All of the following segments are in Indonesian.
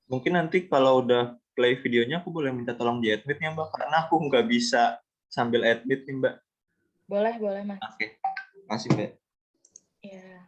Mungkin nanti kalau udah play videonya aku boleh minta tolong di admit ya Mbak, karena aku nggak bisa sambil admit nih Mbak. Boleh Mas. Oke, makasih Mbak. Ya.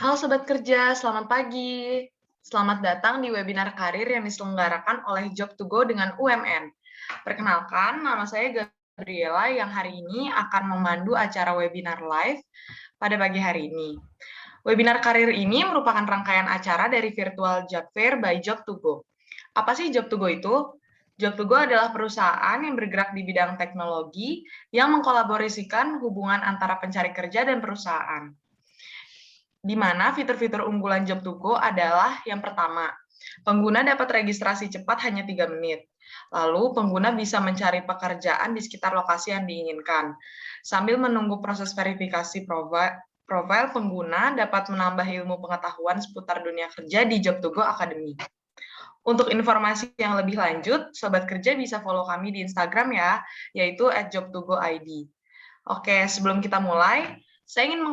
Halo Sobat Kerja, selamat pagi. Selamat datang di webinar karir yang diselenggarakan oleh Job2Go dengan UMN. Perkenalkan, nama saya Gabriela yang hari ini akan memandu acara webinar live pada pagi hari ini. Webinar karir ini merupakan rangkaian acara dari Virtual Job Fair by Job2Go. Apa sih Job2Go itu? Job2Go adalah perusahaan yang bergerak di bidang teknologi yang mengkolaborasikan hubungan antara pencari kerja dan perusahaan. Di mana fitur-fitur unggulan Job2Go adalah yang pertama, pengguna dapat registrasi cepat hanya 3 menit. Lalu, pengguna bisa mencari pekerjaan di sekitar lokasi yang diinginkan. Sambil menunggu proses verifikasi profil, pengguna dapat menambah ilmu pengetahuan seputar dunia kerja di Job2Go Academy. Untuk informasi yang lebih lanjut, Sobat Kerja bisa follow kami di Instagram ya, yaitu @job2goid. Oke, sebelum kita mulai, saya ingin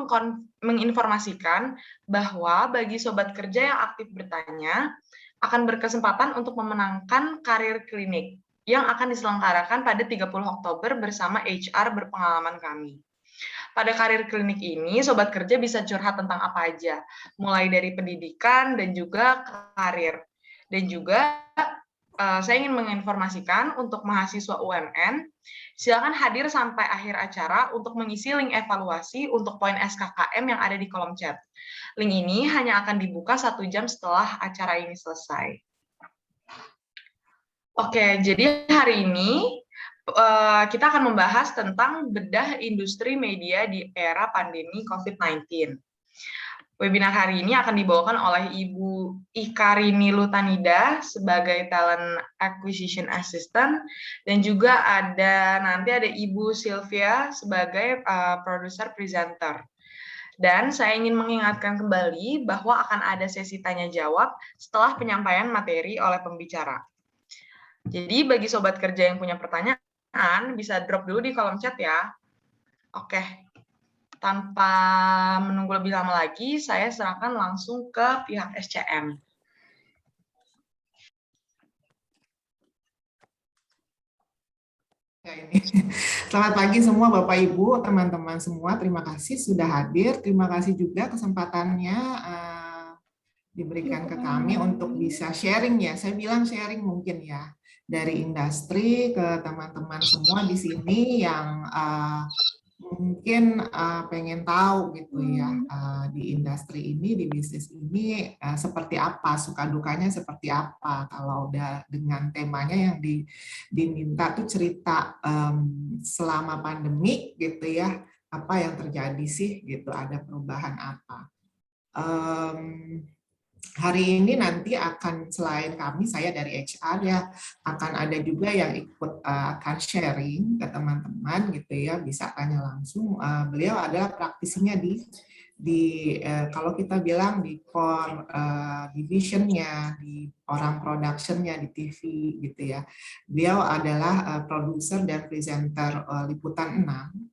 menginformasikan bahwa bagi Sobat Kerja yang aktif bertanya, akan berkesempatan untuk memenangkan karir klinik yang akan diselenggarakan pada 30 Oktober bersama HR berpengalaman kami. Pada karir klinik ini, Sobat Kerja bisa curhat tentang apa aja, mulai dari pendidikan dan juga karir. Dan juga saya ingin menginformasikan untuk mahasiswa UMN, silakan hadir sampai akhir acara untuk mengisi link evaluasi untuk poin SKKM yang ada di kolom chat. Link ini hanya akan dibuka 1 jam setelah acara ini selesai. Oke, jadi hari ini kita akan membahas tentang bedah industri media di era pandemi COVID-19. Webinar hari ini akan dibawakan oleh Ibu Ika Rini Lutanida sebagai Talent Acquisition Assistant, dan juga nanti ada Ibu Sylvia sebagai producer presenter. Dan saya ingin mengingatkan kembali bahwa akan ada sesi tanya-jawab setelah penyampaian materi oleh pembicara. Jadi bagi Sobat Kerja yang punya pertanyaan, bisa drop dulu di kolom chat ya. Oke. Tanpa menunggu lebih lama lagi, saya serahkan langsung ke pihak SCM. Selamat pagi semua Bapak Ibu, teman-teman semua. Terima kasih sudah hadir. Terima kasih juga kesempatannya diberikan ke kami untuk bisa sharing ya. Saya bilang sharing mungkin ya, dari industri ke teman-teman semua di sini yang mungkin pengen tahu gitu ya, di industri ini, di bisnis ini seperti apa, suka dukanya seperti apa. Kalau udah dengan temanya yang diminta tuh cerita selama pandemi gitu ya, apa yang terjadi sih gitu, ada perubahan apa. Hari ini nanti akan, selain kami, saya dari HR ya, akan ada juga yang ikut akan sharing ke teman-teman gitu ya, bisa tanya langsung. Beliau adalah praktisinya di kalau kita bilang di core divisionnya, di orang productionnya di TV gitu ya. Beliau adalah produser dan presenter Liputan 6.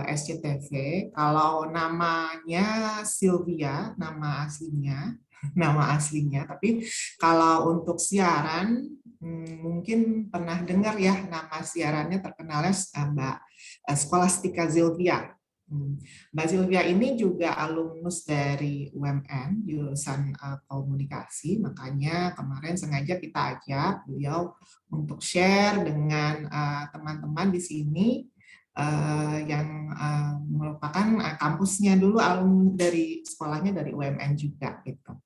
SCTV. Kalau namanya Sylvia, nama aslinya. Tapi kalau untuk siaran, mungkin pernah dengar ya nama siarannya terkenalnya Mbak Scholastica Zylvia. Mbak Sylvia ini juga alumnus dari UMN, jurusan komunikasi, makanya kemarin sengaja kita ajak beliau untuk share dengan teman-teman di sini yang merupakan kampusnya dulu, alumni dari sekolahnya dari UMN juga gitu.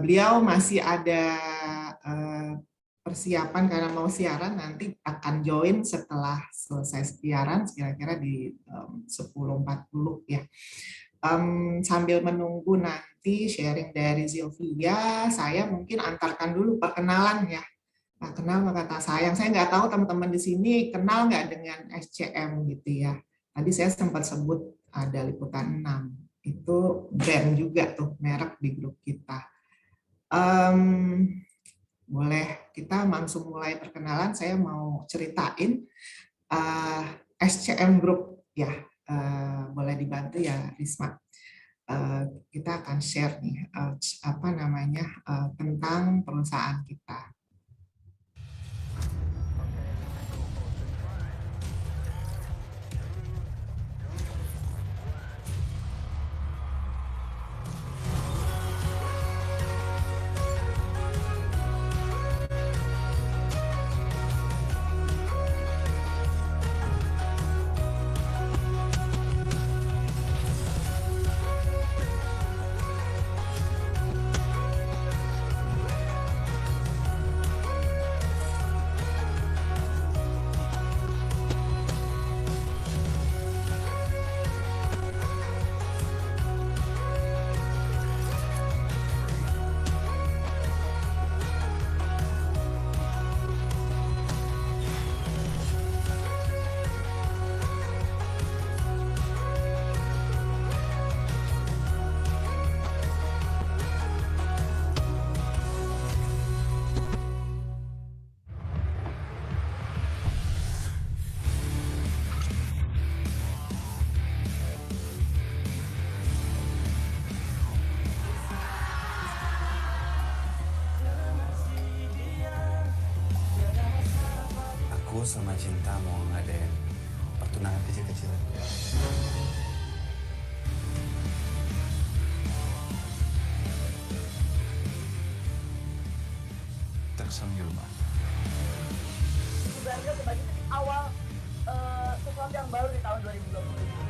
Beliau masih ada persiapan karena mau siaran, nanti akan join setelah selesai siaran kira-kira di 10.40 ya. Sambil menunggu nanti sharing dari Sylvia, saya mungkin antarkan dulu perkenalan ya. Nah, kenal kata saya nggak tahu teman-teman di sini kenal nggak dengan SCM gitu ya. Tadi saya sempat sebut ada Liputan 6, itu brand juga tuh, merek di grup kita. Boleh kita langsung mulai perkenalan, saya mau ceritain SCM Group ya, boleh dibantu ya Risma. Kita akan share nih tentang perusahaan kita. sama cinta mau ngadain pertunangan kecil-kecilan. Tersanggil, Mas. Keluarga sebagai titik awal sesuatu yang baru di tahun 2020.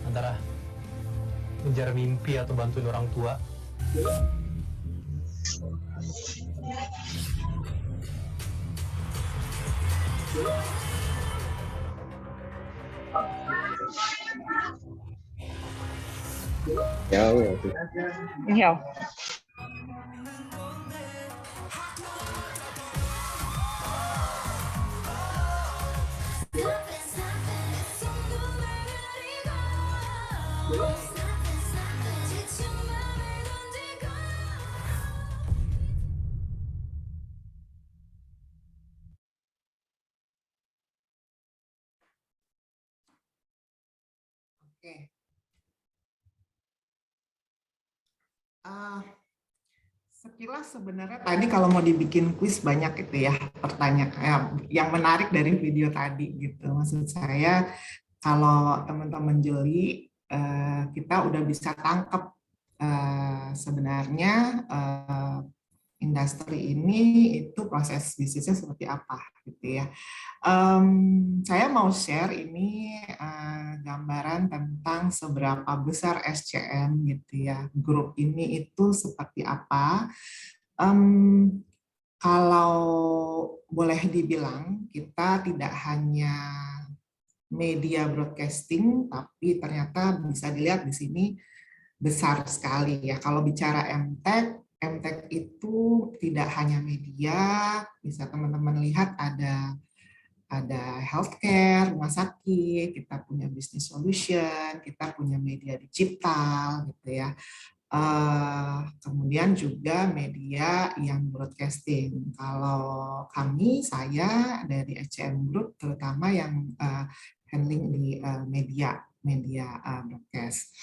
Antara mengejar mimpi atau bantuin orang tua. Ya. Oke. Sekilas sebenarnya tadi kalau mau dibikin kuis banyak itu ya pertanyaan yang menarik dari video tadi gitu. Maksud saya kalau teman-teman jeli kita udah bisa tangkap sebenarnya industri ini itu proses bisnisnya seperti apa gitu ya. Saya mau share ini gambaran tentang seberapa besar SCM gitu ya. Grup ini itu seperti apa. Kalau boleh dibilang kita tidak hanya media broadcasting, tapi ternyata bisa dilihat di sini besar sekali ya. Kalau bicara MTech itu tidak hanya media, bisa teman-teman lihat ada healthcare, rumah sakit, kita punya business solution, kita punya media digital, gitu ya. Kemudian juga media yang broadcasting. Kalau saya dari SCM Group, terutama yang handling di media broadcast.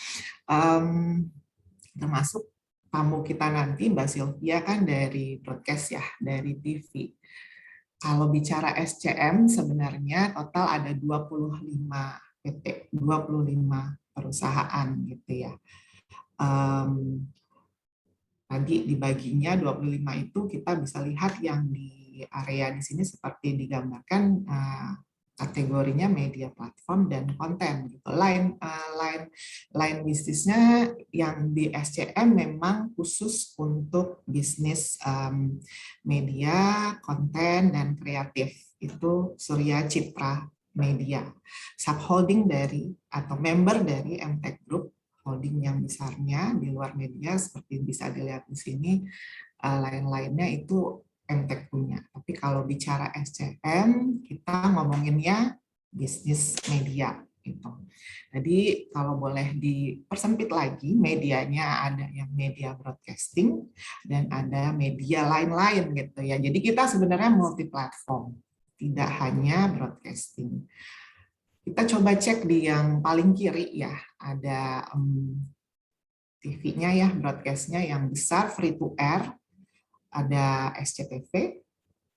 Termasuk tamu kita nanti, Mbak Sylvia kan dari broadcast ya, dari TV. Kalau bicara SCM sebenarnya total ada 25 PT, 25 perusahaan gitu ya. Tadi dibaginya 25 itu kita bisa lihat yang di area di sini seperti digambarkan kategorinya media platform dan konten gitu. Lain bisnisnya yang di SCM memang khusus untuk bisnis media, konten dan kreatif. Itu Surya Citra Media, subholding dari atau member dari MTech Group, holding yang besarnya di luar media seperti bisa dilihat di sini. Lain-lainnya itu MTech punya. Tapi kalau bicara SCM, kita ngomonginnya bisnis media gitu. Jadi kalau boleh dipersempit lagi, medianya ada yang media broadcasting dan ada media lain-lain gitu ya. Jadi kita sebenarnya multi platform, tidak hanya broadcasting. Kita coba cek di yang paling kiri ya, ada TV-nya ya, broadcast-nya yang besar free to air. Ada SCTV,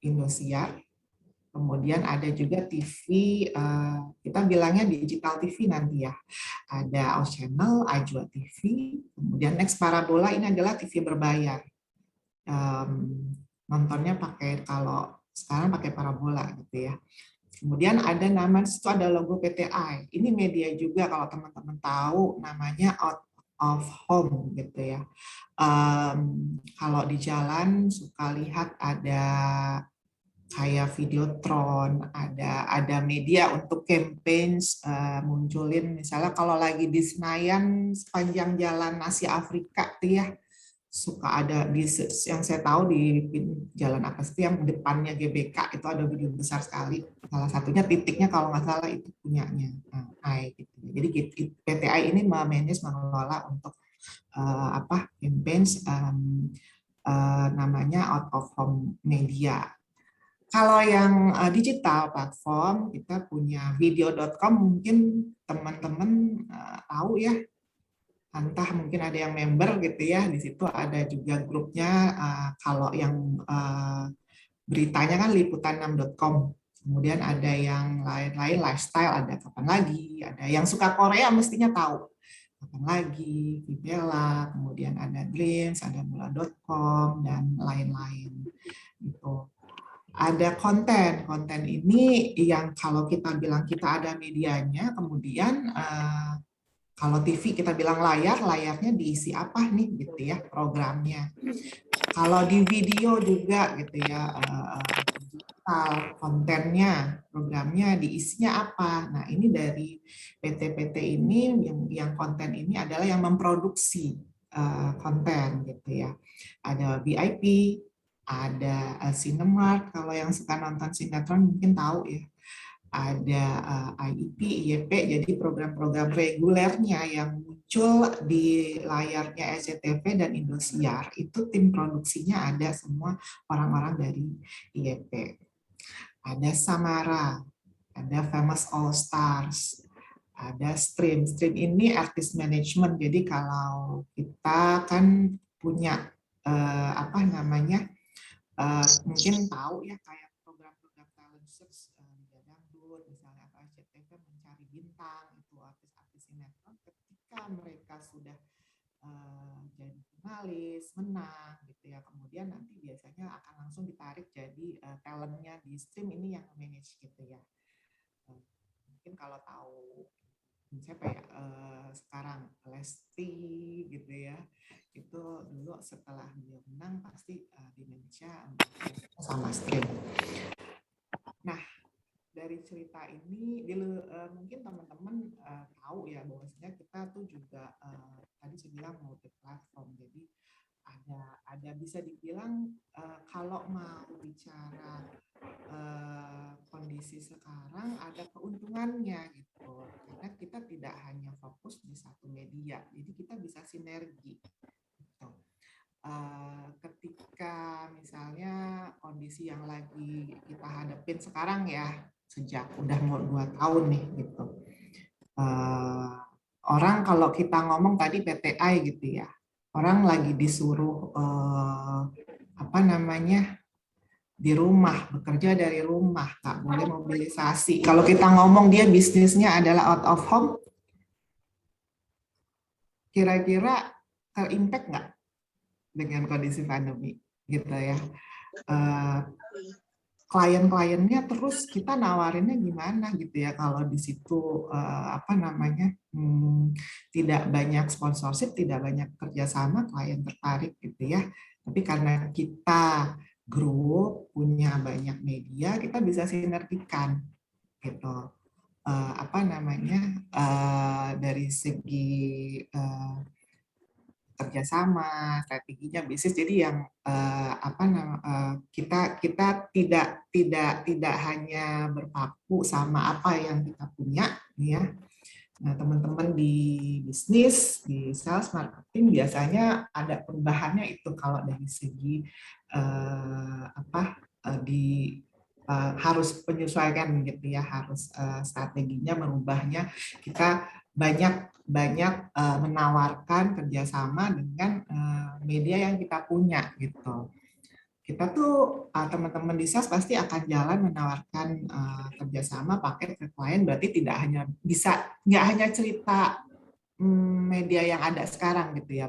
Indosiar, kemudian ada juga TV, kita bilangnya digital TV nanti ya. Ada Channel, Ajwa TV, kemudian Next Parabola, ini adalah TV berbayar. Nontonnya pakai, kalau sekarang pakai parabola gitu ya. Kemudian ada nama, itu ada logo PTI. Ini media juga kalau teman-teman tahu, namanya Out of Home gitu ya. Kalau di jalan suka lihat ada kayak Videotron, ada media untuk campaigns, munculin misalnya kalau lagi di Senayan sepanjang jalan Asia Afrika tuh ya, suka ada di yang saya tahu di jalan apa sih yang depannya GBK itu ada gedung besar sekali. Salah satunya titiknya kalau nggak salah itu punyanya AI gitu. Jadi PTI ini mengelola untuk campaigns namanya out of home media. Kalau yang digital platform kita punya video.com, mungkin teman-teman tahu ya. Entah mungkin ada yang member gitu ya, di situ ada juga grupnya. Kalau yang beritanya kan liputan6.com, kemudian ada yang lain-lain lifestyle, ada kapan lagi, ada yang suka Korea mestinya tahu kapan lagi, Vibella, kemudian ada Dreams, ada mula.com dan lain-lain gitu. Ada konten ini yang kalau kita bilang kita ada medianya, kemudian kalau TV kita bilang layarnya diisi apa nih gitu ya programnya. Kalau di video juga gitu ya, digital kontennya, programnya diisinya apa. Nah ini dari PT-PT ini yang konten ini adalah yang memproduksi konten gitu ya. Ada VIP, ada Cinemark, kalau yang suka nonton sinetron mungkin tahu ya. Ada IEP, IYP, jadi program-program regulernya yang muncul di layarnya SCTV dan Indosiar, itu tim produksinya ada semua orang-orang dari IYP. Ada Samara, ada Famous All Stars, ada Stream. Stream ini artist management, jadi kalau kita kan punya mungkin tahu ya kayak program-program talent search misalnya atau SCTV mencari bintang itu artis-artis sinetron, ketika mereka sudah jadi finalis menang gitu ya, kemudian nanti biasanya akan langsung ditarik jadi talentnya di Stream ini yang manage gitu ya. Mungkin kalau tahu siapa ya sekarang Lesti gitu ya, itu dulu setelah dia menang pasti di Indonesia sama Stream. Nah dari cerita ini mungkin teman-teman tahu ya bahwasanya kita tuh juga tadi saya bilang multi platform, jadi ada bisa dibilang kalau mau bicara kondisi sekarang ada keuntungannya gitu, karena kita tidak hanya fokus di satu media, jadi kita bisa sinergi gitu. Ketika misalnya kondisi yang lagi kita hadapin sekarang ya, sejak udah mau 2 tahun nih gitu, orang kalau kita ngomong tadi PTI gitu ya, orang lagi disuruh di rumah, bekerja dari rumah, nggak boleh mobilisasi. Kalau kita ngomong dia bisnisnya adalah out of home, kira-kira terimpact nggak dengan kondisi pandemi gitu ya. Klien-kliennya terus kita nawarinnya gimana gitu ya, kalau di situ tidak banyak sponsorship, tidak banyak kerjasama, klien tertarik gitu ya. Tapi karena kita grup punya banyak media, kita bisa sinergikan gitu. Dari segi kerjasama, strateginya bisnis. Jadi yang kita tidak hanya berpaku sama apa yang kita punya, ya. Nah, teman-teman di bisnis, di sales, marketing biasanya ada perubahannya itu kalau dari segi harus penyesuaian gitu ya, harus strateginya merubahnya. Kita banyak menawarkan kerjasama dengan media yang kita punya gitu. Kita tuh teman-teman di sales pasti akan jalan menawarkan kerjasama pakai ke klien, berarti nggak hanya cerita media yang ada sekarang gitu ya.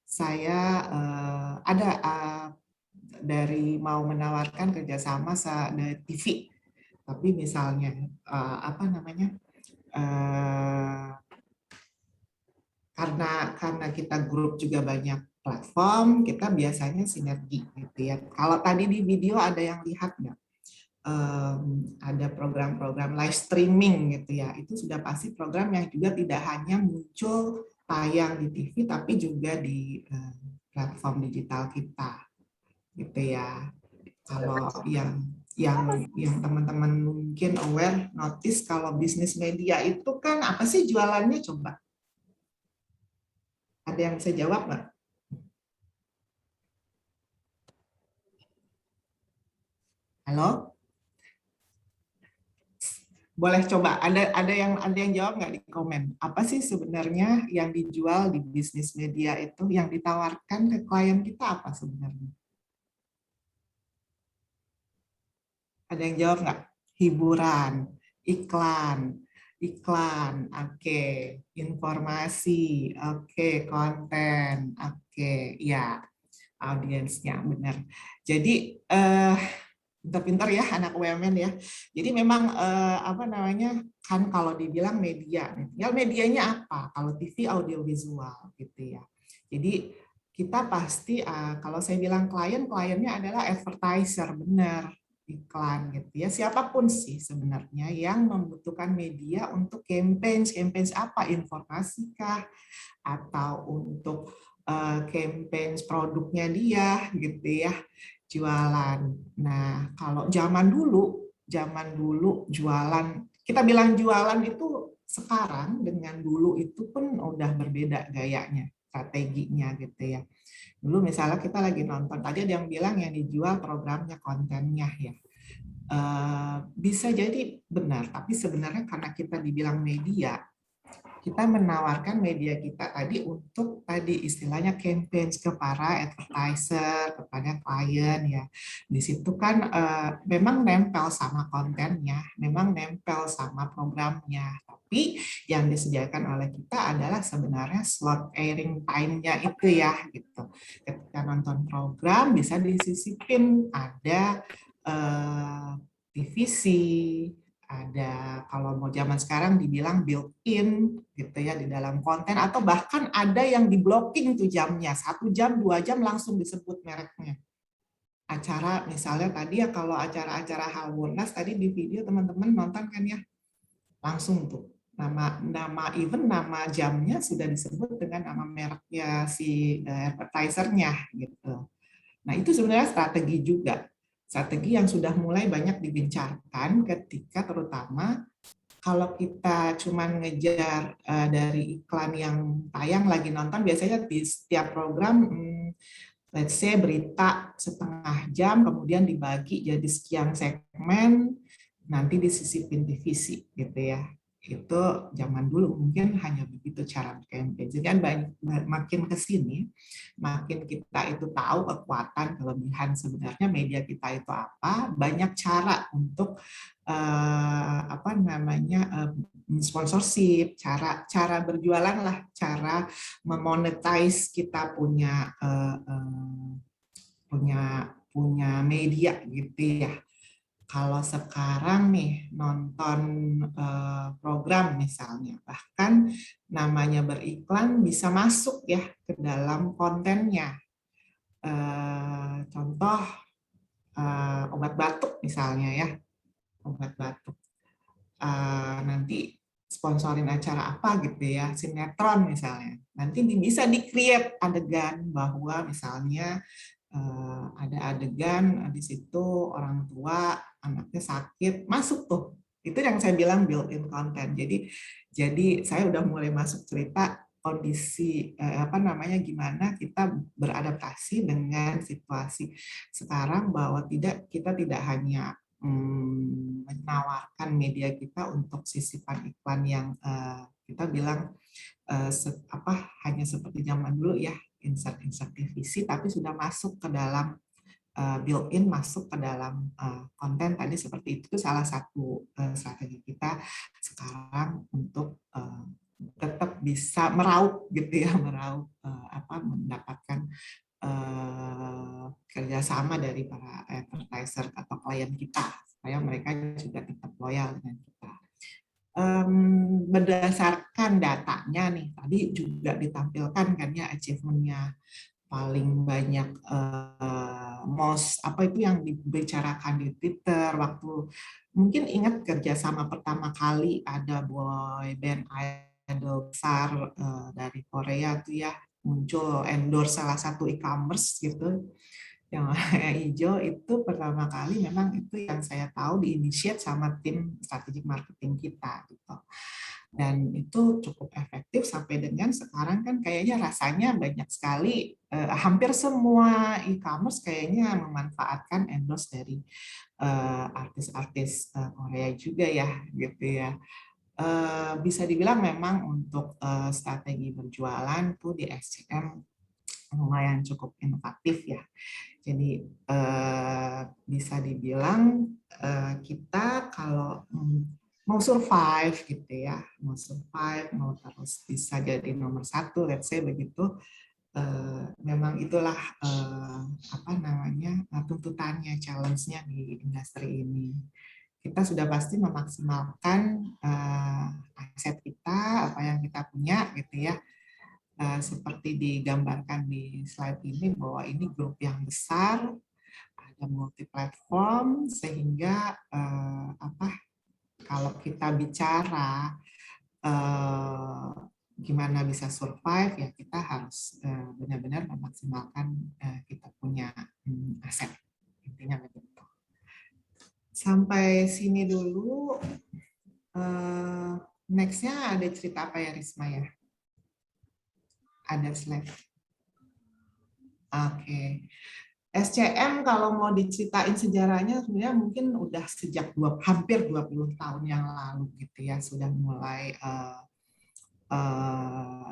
Saya ada dari mau menawarkan kerjasama dari TV, tapi misalnya karena kita grup juga banyak platform, kita biasanya sinergi gitu ya. Kalau tadi di video ada yang lihat nggak? Ada program-program live streaming gitu ya. Itu sudah pasti program yang juga tidak hanya muncul tayang di TV, tapi juga di platform digital kita, gitu ya. Kalau yang teman-teman mungkin aware, notice kalau bisnis media itu kan apa sih jualannya, coba? Ada yang bisa jawab nggak? Halo? Boleh coba, ada yang jawab nggak di komen? Apa sih sebenarnya yang dijual di bisnis media itu, yang ditawarkan ke klien kita apa sebenarnya? Ada yang jawab nggak? Hiburan, iklan, oke, informasi, oke, konten, oke, ya, audiensnya benar. Jadi pintar-pintar ya anak UMN ya. Jadi memang apa namanya, kan kalau dibilang media, ya medianya apa? Kalau TV audiovisual gitu ya. Jadi kita pasti kalau saya bilang kliennya adalah advertiser, benar, iklan gitu ya. Siapapun sih sebenarnya yang membutuhkan media untuk campaign apa? Informasi kah? Atau untuk campaign produknya dia gitu ya, jualan. Nah, kalau zaman dulu jualan, kita bilang jualan itu sekarang dengan dulu itu pun udah berbeda gayanya, strateginya gitu ya. Dulu misalnya kita lagi nonton, tadi ada yang bilang yang dijual programnya, kontennya ya. Bisa jadi benar, tapi sebenarnya karena kita dibilang media, kita menawarkan media kita tadi untuk tadi istilahnya campaign ke para advertiser, kepada klien ya. Di situ kan memang nempel sama kontennya, memang nempel sama programnya. Tapi yang disediakan oleh kita adalah sebenarnya slot airing time-nya itu ya gitu. Ketika nonton program bisa disisipin ada TVC, ada kalau mau zaman sekarang dibilang built-in gitu ya di dalam konten, atau bahkan ada yang di blocking tuh jamnya, 1 jam 2 jam langsung disebut mereknya. Acara misalnya tadi ya, kalau acara-acara Harbolnas tadi di video teman-teman nonton kan ya, langsung tuh nama event, nama jamnya sudah disebut dengan nama mereknya si advertisernya gitu. Nah itu sebenarnya strategi juga. Strategi yang sudah mulai banyak digencarkan ketika terutama kalau kita cuma ngejar dari iklan yang tayang lagi nonton, biasanya di setiap program let's say berita setengah jam kemudian dibagi jadi sekian segmen, nanti disisipin TVC gitu ya. Itu zaman dulu mungkin hanya begitu cara campaign. Jadi kan makin ke sini, makin kita itu tahu kekuatan, kelebihan sebenarnya media kita itu apa, banyak cara untuk apa namanya sponsorship, cara berjualan lah, cara memonetize kita punya media gitu ya. Kalau sekarang nih nonton program misalnya, bahkan namanya beriklan bisa masuk ya ke dalam kontennya. Contoh obat batuk misalnya ya, obat batuk. Nanti sponsorin acara apa gitu ya, sinetron misalnya. Nanti bisa di-create adegan bahwa misalnya ada adegan di situ orang tua anaknya sakit, masuk tuh. Itu yang saya bilang built-in content. Jadi saya udah mulai masuk cerita kondisi apa namanya, gimana kita beradaptasi dengan situasi sekarang, bahwa kita tidak hanya menawarkan media kita untuk sisipan iklan yang kita bilang hanya seperti zaman dulu ya, insert TVC, tapi sudah masuk ke dalam built-in, masuk ke dalam konten tadi. Seperti itu salah satu strategi kita sekarang untuk tetap bisa meraup gitu ya, mendapatkan kerjasama dari para advertiser atau klien kita supaya mereka juga tetap loyal dengan kita. Berdasarkan datanya nih, tadi juga ditampilkan kan ya achievement-nya, paling banyak most apa itu yang dibicarakan di Twitter waktu mungkin ingat kerjasama pertama kali ada boy band idol besar dari Korea tuh ya, muncul endorse salah satu e-commerce gitu, yang warna hijau itu pertama kali memang itu yang saya tahu diinisiat sama tim strategic marketing kita gitu. Dan itu cukup efektif sampai dengan sekarang kan kayaknya rasanya banyak sekali, hampir semua e-commerce kayaknya memanfaatkan endorse dari artis-artis Korea juga ya gitu ya. Bisa dibilang memang untuk strategi berjualan tuh di SCM lumayan cukup inovatif ya. Jadi bisa dibilang kita kalau mau survive gitu ya, mau survive, mau terus bisa jadi nomor 1, let's say begitu, memang itulah apa namanya tuntutannya, challenge-nya di industri ini. Kita sudah pasti memaksimalkan aset kita, apa yang kita punya gitu ya. Seperti digambarkan di slide ini bahwa ini grup yang besar, ada multi platform sehingga kalau kita bicara gimana bisa survive ya kita harus benar-benar memaksimalkan kita punya aset, intinya begitu. Sampai sini dulu. Next-nya ada cerita apa ya Risma ya? Ada slide. Oke. SCM kalau mau diceritain sejarahnya sebenarnya mungkin udah sejak hampir 20 tahun yang lalu gitu ya, sudah mulai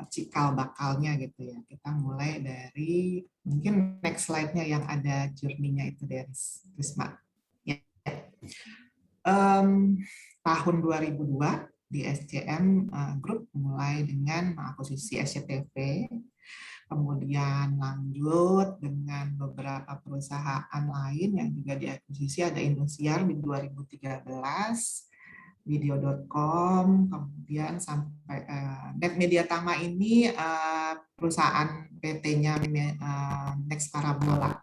cikal bakalnya gitu ya. Kita mulai dari mungkin next slide-nya yang ada journey-nya itu dari Risma. Ya. Tahun 2002 di SCM Group mulai dengan mengakuisisi SCTV, kemudian lanjut dengan beberapa perusahaan lain yang juga diakuisisi, ada Indosiar di 2013, Video.com, kemudian sampai Net Media Tama ini perusahaan PT-nya Next Parabola.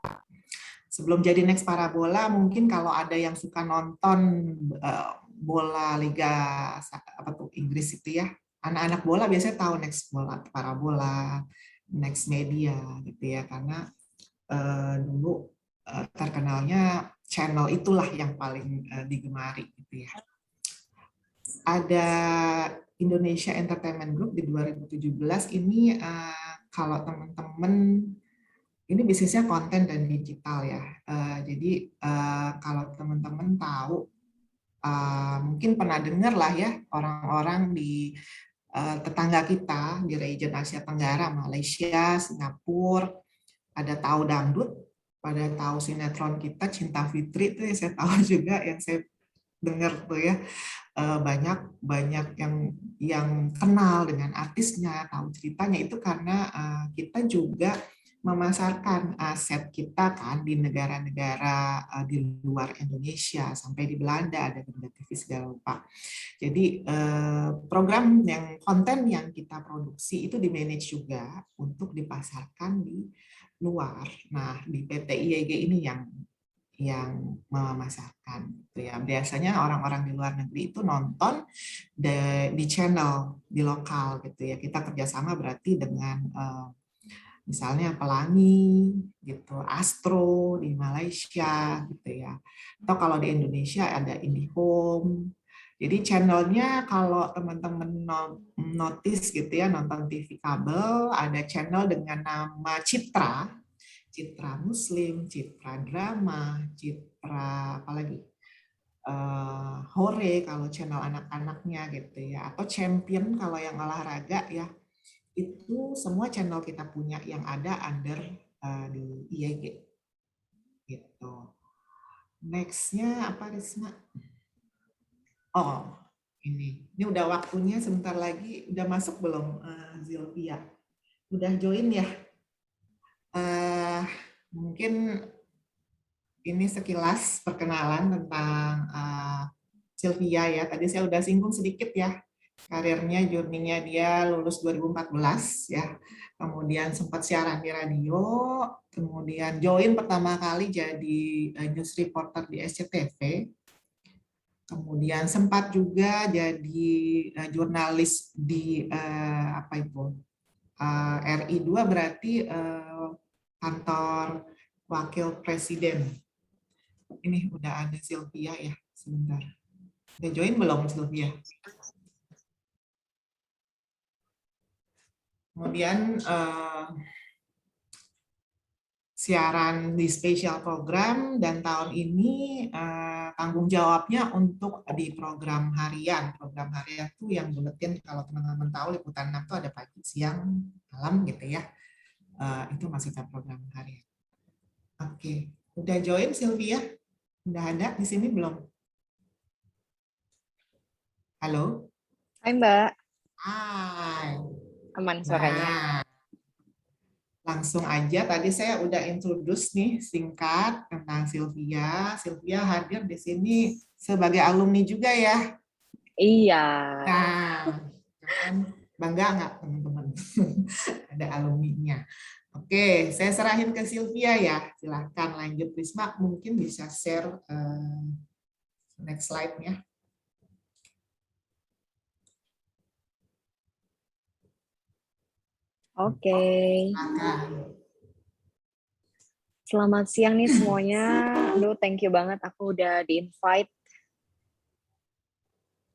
Sebelum jadi Next Parabola, mungkin kalau ada yang suka nonton bola Liga apa tuh Inggris itu ya, anak-anak bola biasanya tahu Next Parabola, Next Media gitu ya, karena dulu terkenalnya channel itulah yang paling digemari gitu ya. Ada Indonesia Entertainment Group di 2017 ini kalau teman-teman ini bisnisnya konten dan digital ya. Jadi kalau teman-teman tahu, mungkin pernah dengar lah ya orang-orang di tetangga kita di region Asia Tenggara, Malaysia, Singapura, ada tahu dangdut, pada tahu sinetron kita Cinta Fitri itu ya saya tahu juga, yang saya dengar tuh ya banyak yang kenal dengan artisnya, tahu ceritanya itu karena kita juga memasarkan aset kita kan di negara-negara di luar Indonesia, sampai di Belanda ada Benda TV segala lupa. Jadi program yang konten yang kita produksi itu di-manage juga untuk dipasarkan di luar. Nah, di PT IEG ini yang memasarkan gitu ya. Biasanya orang-orang di luar negeri itu nonton di channel di lokal gitu ya. Kita kerjasama berarti dengan misalnya Pelangi gitu, Astro di Malaysia gitu ya. Atau kalau di Indonesia ada IndiHome. Jadi channelnya kalau teman-teman notice gitu ya, nonton TV kabel, ada channel dengan nama Citra, Citra Muslim, Citra Drama, Citra apalagi Hore kalau channel anak-anaknya gitu ya, atau Champion kalau yang olahraga ya. Itu semua channel kita punya yang ada under di IEG gitu. Next-nya apa Risma? Oh, ini udah waktunya sebentar lagi. Udah masuk belum Zilvia? Udah join ya? Mungkin ini sekilas perkenalan tentang Sylvia ya. Tadi saya udah singgung sedikit ya. Karirnya, journey-nya dia lulus 2014 ya. Kemudian sempat siaran di radio, kemudian join pertama kali jadi news reporter di SCTV. Kemudian sempat juga jadi jurnalis di apa itu? RI 2 berarti kantor wakil presiden. Ini udah ada Sylvia ya, sebentar. Udah join belum Sylvia? Kemudian siaran di spesial program, dan tahun ini tanggung jawabnya untuk di program harian. Program harian itu yang buletin, kalau teman-teman tahu liputan 6 itu ada pagi, siang, malam gitu ya. Itu masih program harian. Oke, udah join Sylvia? Udah ada di sini belum? Halo? Hai Mbak, Hai. aman suaranya. Nah, langsung aja, tadi saya udah introduce nih singkat tentang Sylvia. Sylvia hadir di sini sebagai alumni juga ya. Iya, Nah, kan bangga nggak teman-teman? Ada alumninya. Oke, saya serahin ke Sylvia ya. Silahkan lanjut, Risma. Mungkin bisa share next slide-nya. oke. Silakan. Selamat siang nih semuanya. Aduh, thank you banget aku udah di-invite.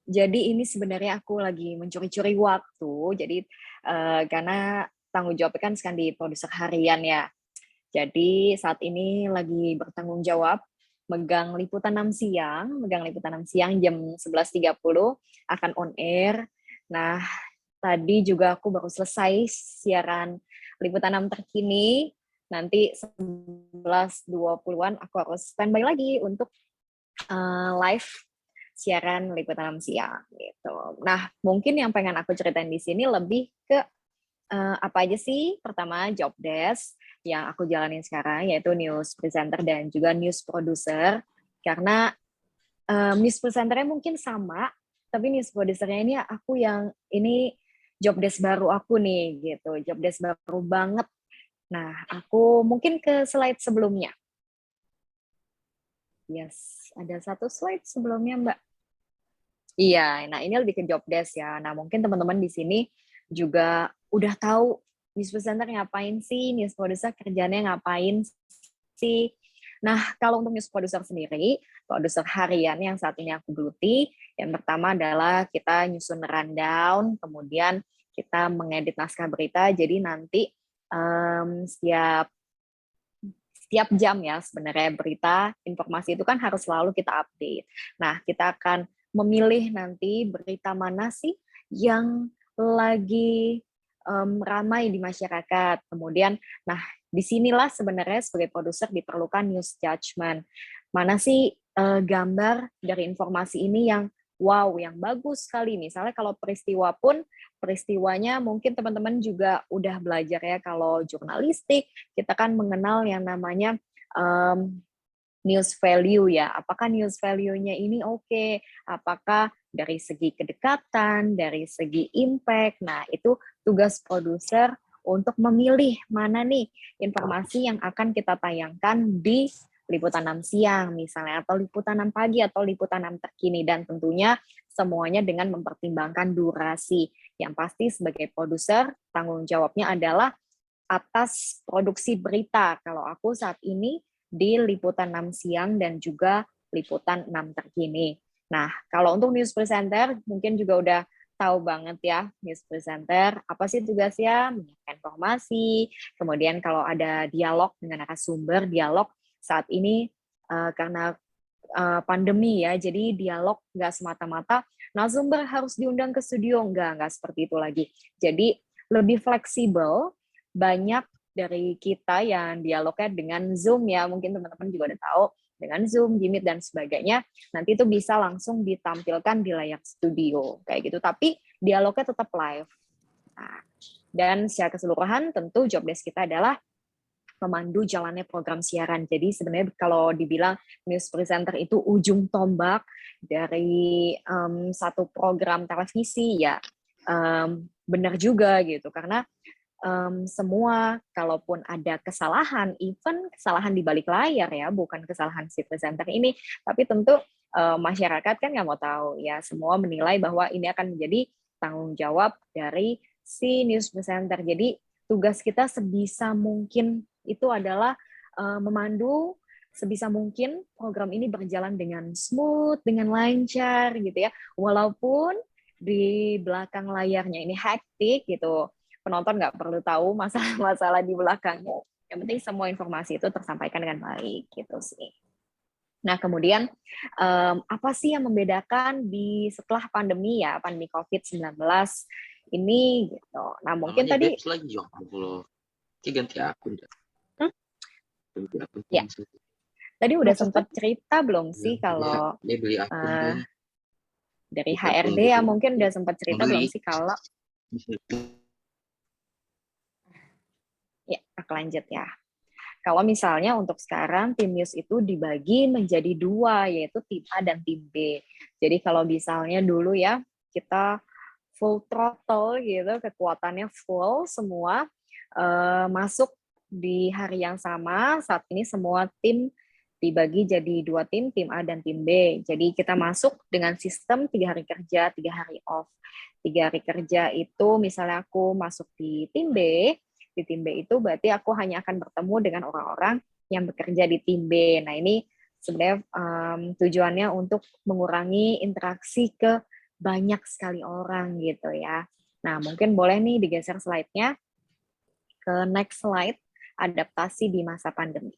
Jadi ini sebenarnya aku lagi mencuri-curi waktu. Jadi karena tanggung jawabnya kan sekarang di produser harian ya. Jadi saat ini lagi bertanggung jawab megang liputan 6 siang jam 11.30 akan on air. Nah, tadi juga aku baru selesai siaran liputan 6 terkini. Nanti 11.20-an aku harus standby lagi untuk live siaran liputan 6 siang gitu. Nah, mungkin yang pengen aku ceritain di sini lebih ke apa aja sih? Pertama, job desk yang aku jalanin sekarang, yaitu news presenter dan juga news producer. Karena news presenternya mungkin sama, tapi news producernya ini aku yang ini job desk baru aku nih gitu, job desk baru banget. Nah, aku mungkin ke slide sebelumnya. Yes, ada satu slide sebelumnya, Mbak. Iya, nah ini lebih ke job desk ya. Nah, mungkin teman-teman di sini juga udah tahu news presenter ngapain sih, news producer kerjanya ngapain sih. Nah, kalau untuk news producer sendiri, produser harian yang saat ini aku geluti, yang pertama adalah kita nyusun rundown, kemudian kita mengedit naskah berita, jadi nanti setiap jam ya sebenarnya berita, informasi itu kan harus selalu kita update. Nah, kita akan memilih nanti berita mana sih yang lagi ramai di masyarakat. Kemudian, nah disinilah sebenarnya sebagai produser diperlukan news judgment. Mana sih gambar dari informasi ini yang wow, yang bagus sekali. Misalnya kalau peristiwa pun, peristiwanya mungkin teman-teman juga udah belajar ya, kalau jurnalistik, kita kan mengenal yang namanya news value ya. Apakah news value-nya ini oke? Apakah dari segi kedekatan, dari segi impact? Nah, itu tugas produser untuk memilih mana nih informasi yang akan kita tayangkan di liputan 6 siang misalnya, atau liputan 6 pagi, atau liputan 6 terkini, dan tentunya semuanya dengan mempertimbangkan durasi. Yang pasti sebagai produser, tanggung jawabnya adalah atas produksi berita. Kalau aku saat ini di liputan 6 siang dan juga liputan 6 terkini. Nah, kalau untuk news presenter, mungkin juga udah tahu banget ya, news presenter, apa sih tugasnya? Menyampaikan informasi, kemudian kalau ada dialog dengan narasumber, dialog saat ini karena pandemi ya, jadi dialog nggak semata-mata narasumber harus diundang ke studio, nggak seperti itu lagi. Jadi lebih fleksibel, banyak dari kita yang dialognya dengan Zoom ya, mungkin teman-teman juga udah tahu, dengan Zoom, Jimit, dan sebagainya, nanti itu bisa langsung ditampilkan di layar studio, kayak gitu. Tapi dialognya tetap live. Nah, dan secara keseluruhan tentu job desk kita adalah memandu jalannya program siaran. Jadi sebenarnya kalau dibilang news presenter itu ujung tombak dari satu program televisi, ya benar juga gitu. Karena semua, kalaupun ada kesalahan, even kesalahan di balik layar ya, bukan kesalahan si presenter ini, tapi tentu masyarakat kan nggak mau tahu ya, semua menilai bahwa ini akan menjadi tanggung jawab dari si news presenter. Jadi tugas kita sebisa mungkin itu adalah memandu sebisa mungkin program ini berjalan dengan smooth, dengan lancar gitu ya. Walaupun di belakang layarnya ini hektik gitu, penonton nggak perlu tahu masalah-masalah di belakangnya. Yang penting semua informasi itu tersampaikan dengan baik gitu sih. Nah, kemudian apa sih yang membedakan di setelah pandemi ya, pandemi COVID-19 ini gitu. Nah, mungkin Namanya tadi Babs lagi ya Allah. Kayak ganti akun dah. Ganti akun. Ya. Tadi udah Maksudnya? sempat cerita belum sih kalau dia beli akun dari Bukan HRD untuk ya mungkin udah sempat cerita belum membeli. sih kalau ya aku lanjut ya. Kalau misalnya untuk sekarang tim news itu dibagi menjadi dua, yaitu tim A dan tim B. Jadi kalau misalnya dulu ya kita full throttle gitu, kekuatannya full semua masuk di hari yang sama. Saat ini semua tim dibagi jadi dua tim A dan tim B. Jadi kita masuk dengan sistem 3 hari kerja, 3 hari off. 3 hari kerja itu misalnya aku masuk di tim B itu berarti aku hanya akan bertemu dengan orang-orang yang bekerja di tim B. Nah ini sebenarnya tujuannya untuk mengurangi interaksi ke banyak sekali orang gitu ya. Nah mungkin boleh nih digeser slide-nya ke next slide, adaptasi di masa pandemi.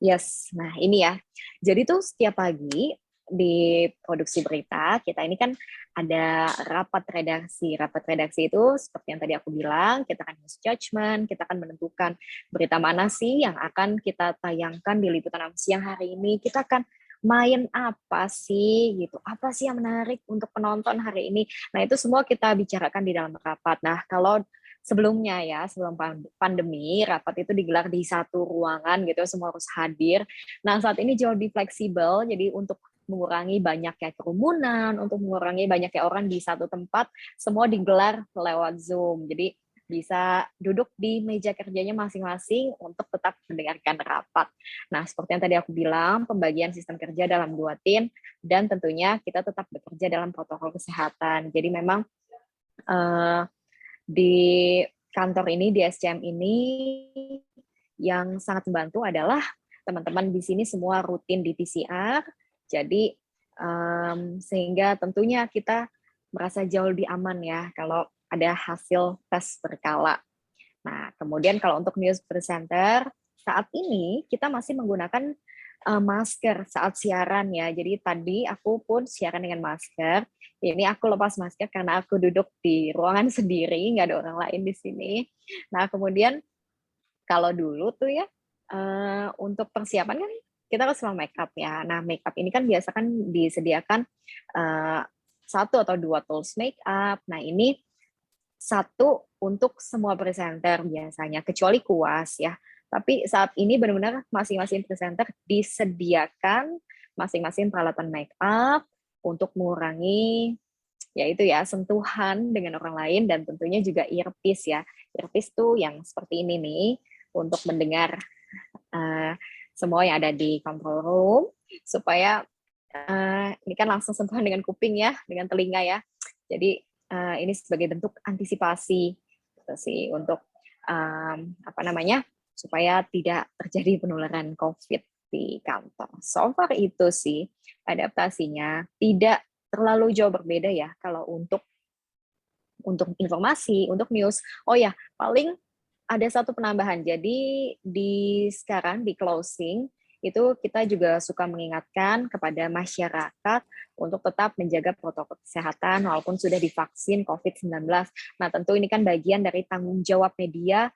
Yes, nah ini ya. Jadi tuh setiap pagi di produksi berita, kita ini kan ada rapat redaksi. Rapat redaksi itu seperti yang tadi aku bilang, kita akan use judgment, kita akan menentukan berita mana sih yang akan kita tayangkan di liputan siang hari ini. Kita akan main apa sih gitu, apa sih yang menarik untuk penonton hari ini. Nah itu semua kita bicarakan di dalam rapat. Nah kalau sebelumnya ya, sebelum pandemi, rapat itu digelar di satu ruangan gitu, semua harus hadir. Nah saat ini jauh lebih fleksibel, jadi untuk mengurangi banyaknya kerumunan, untuk mengurangi banyaknya orang di satu tempat, semua digelar lewat Zoom. Jadi bisa duduk di meja kerjanya masing-masing untuk tetap mendengarkan rapat. Nah, seperti yang tadi aku bilang, pembagian sistem kerja dalam 2 tim, dan tentunya kita tetap bekerja dalam protokol kesehatan. Jadi memang di kantor ini, di SCM ini, yang sangat membantu adalah teman-teman di sini semua rutin di PCR, jadi sehingga tentunya kita merasa jauh lebih aman ya kalau ada hasil tes berkala. Nah, kemudian kalau untuk news presenter, saat ini kita masih menggunakan masker saat siaran ya. Jadi tadi aku pun siaran dengan masker. Ini aku lepas masker karena aku duduk di ruangan sendiri, nggak ada orang lain di sini. Nah, kemudian kalau dulu tuh ya, untuk persiapan kan kita kan selalu make up ya. Nah, make up ini kan biasa kan disediakan 1 atau 2 tools make up. Nah, ini 1 untuk semua presenter biasanya, kecuali kuas ya. Tapi saat ini benar-benar masing-masing presenter disediakan masing-masing peralatan make up untuk mengurangi yaitu ya sentuhan dengan orang lain, dan tentunya juga earpiece ya. Earpiece tuh yang seperti ini nih untuk mendengar semua yang ada di control room, supaya ini kan langsung sentuhan dengan kuping ya, dengan telinga ya. Jadi ini sebagai bentuk antisipasi gitu sih untuk supaya tidak terjadi penularan COVID di kantor. So far itu sih adaptasinya, tidak terlalu jauh berbeda ya kalau untuk informasi, untuk news. Oh ya, paling ada 1 penambahan. Jadi sekarang di closing itu kita juga suka mengingatkan kepada masyarakat untuk tetap menjaga protokol kesehatan walaupun sudah divaksin COVID-19. Nah, tentu ini kan bagian dari tanggung jawab media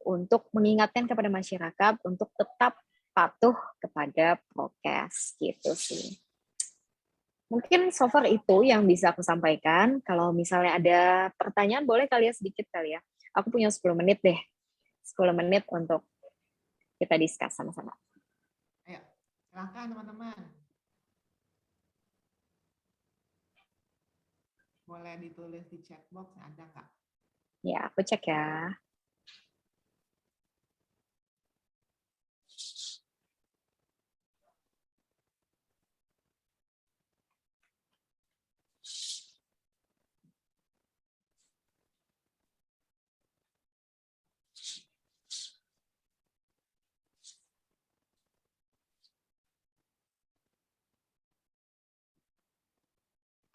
untuk mengingatkan kepada masyarakat untuk tetap patuh kepada prokes gitu sih. Mungkin so far itu yang bisa aku sampaikan. Kalau misalnya ada pertanyaan boleh kali ya, sedikit kali ya. Aku punya 10 menit deh. 10 menit untuk kita discuss sama-sama. Ayo, silakan teman-teman. Boleh ditulis di chat box, ada nggak? Ya, aku cek ya.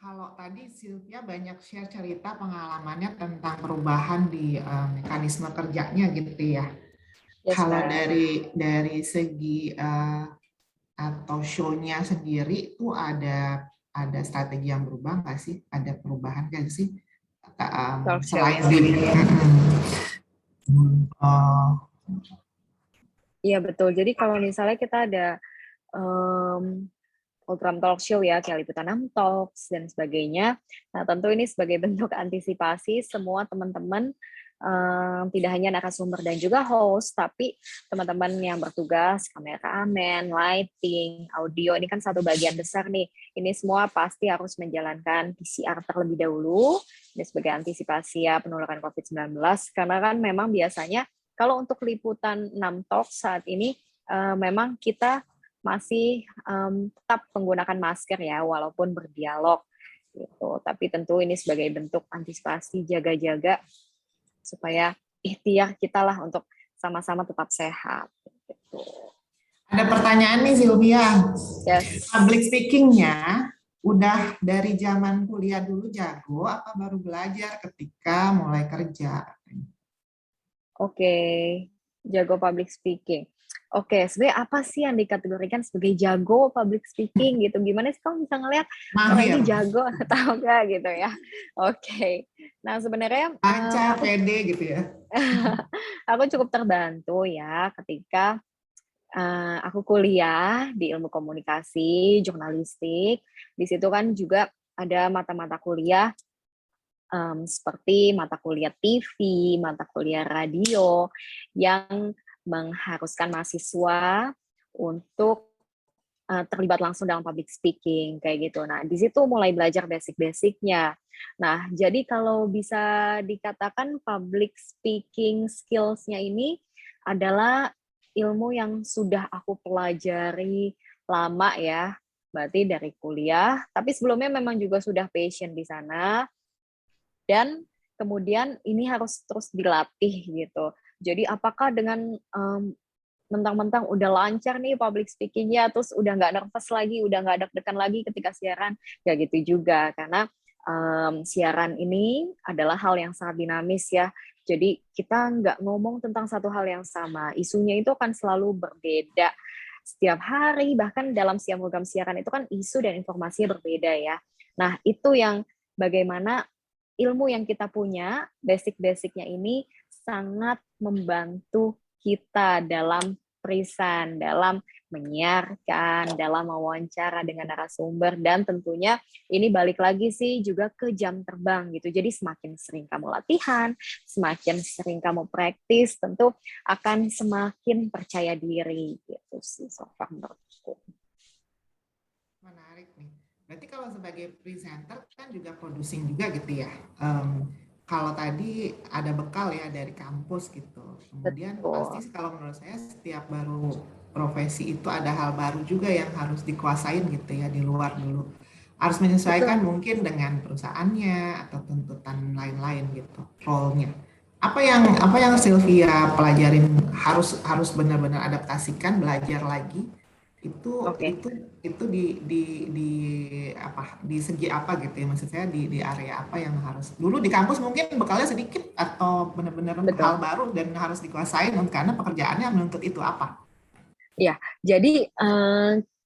kalau tadi Sylvia banyak share cerita pengalamannya tentang perubahan di mekanisme kerjanya gitu ya. Yes, Kalau Mbak. dari segi atau show-nya sendiri tuh ada strategi yang berubah nggak sih? Ada perubahan nggak sih? Talk show. Selain di Iya betul. Jadi kalau misalnya kita ada program talk show ya, kayak Liputan 6 Talks dan sebagainya. Nah tentu ini sebagai bentuk antisipasi semua teman-teman, tidak hanya narasumber dan juga host, tapi teman-teman yang bertugas, kameramen, lighting, audio, ini kan satu bagian besar nih. Ini semua pasti harus menjalankan PCR terlebih dahulu, ini sebagai antisipasi ya penularan COVID-19, karena kan memang biasanya kalau untuk Liputan 6 Talks saat ini, memang kita masih tetap menggunakan masker ya, walaupun berdialog gitu. Tapi tentu ini sebagai bentuk antisipasi jaga-jaga supaya ikhtiar kita lah untuk sama-sama tetap sehat. Gitu. Ada pertanyaan nih Sylvia. Yes. Public speaking-nya udah dari zaman kuliah dulu jago, apa baru belajar ketika mulai kerja? Oke, jago public speaking. Oke, sebenarnya apa sih yang dikategorikan sebagai jago public speaking gitu? Gimana sih kamu bisa ngelihat orang ini jago atau enggak gitu ya? Oke, nah sebenarnya pede gitu ya. Aku cukup terbantu ya ketika aku kuliah di ilmu komunikasi, jurnalistik. Di situ kan juga ada mata-mata kuliah seperti mata kuliah TV, mata kuliah radio yang mengharuskan mahasiswa untuk terlibat langsung dalam public speaking kayak gitu. Nah, di situ mulai belajar basic-basicnya. Nah, jadi kalau bisa dikatakan public speaking skills-nya ini adalah ilmu yang sudah aku pelajari lama ya, berarti dari kuliah, tapi sebelumnya memang juga sudah passion di sana, dan kemudian ini harus terus dilatih gitu. Jadi apakah dengan mentang-mentang udah lancar nih public speaking-nya, terus udah nggak nervous lagi, udah nggak deg-degan lagi ketika siaran, nggak gitu juga, karena siaran ini adalah hal yang sangat dinamis ya. Jadi kita nggak ngomong tentang satu hal yang sama, isunya itu akan selalu berbeda setiap hari, bahkan dalam program siaran itu kan isu dan informasinya berbeda ya. Nah itu yang bagaimana ilmu yang kita punya, basic-basicnya ini sangat membantu kita dalam present, dalam menyiarkan, dalam wawancara dengan narasumber, dan tentunya ini balik lagi sih juga ke jam terbang gitu. Jadi semakin sering kamu latihan, semakin sering kamu praktis, tentu akan semakin percaya diri gitu sih so far menurutku. Menarik nih. Berarti kalau sebagai presenter kan juga producing juga gitu ya. Kalau tadi ada bekal ya dari kampus gitu. Kemudian pasti kalau menurut saya setiap baru profesi itu ada hal baru juga yang harus dikuasain gitu ya di luar dulu. Harus menyesuaikan mungkin dengan perusahaannya atau tuntutan lain-lain gitu, role-nya. Apa yang Sylvia pelajarin harus benar-benar adaptasikan, belajar lagi itu di segi apa gitu ya, maksud saya di area apa yang harus dulu di kampus mungkin bekalnya sedikit atau benar-benar hal baru dan harus dikuasain karena pekerjaannya menuntut itu apa? Ya, jadi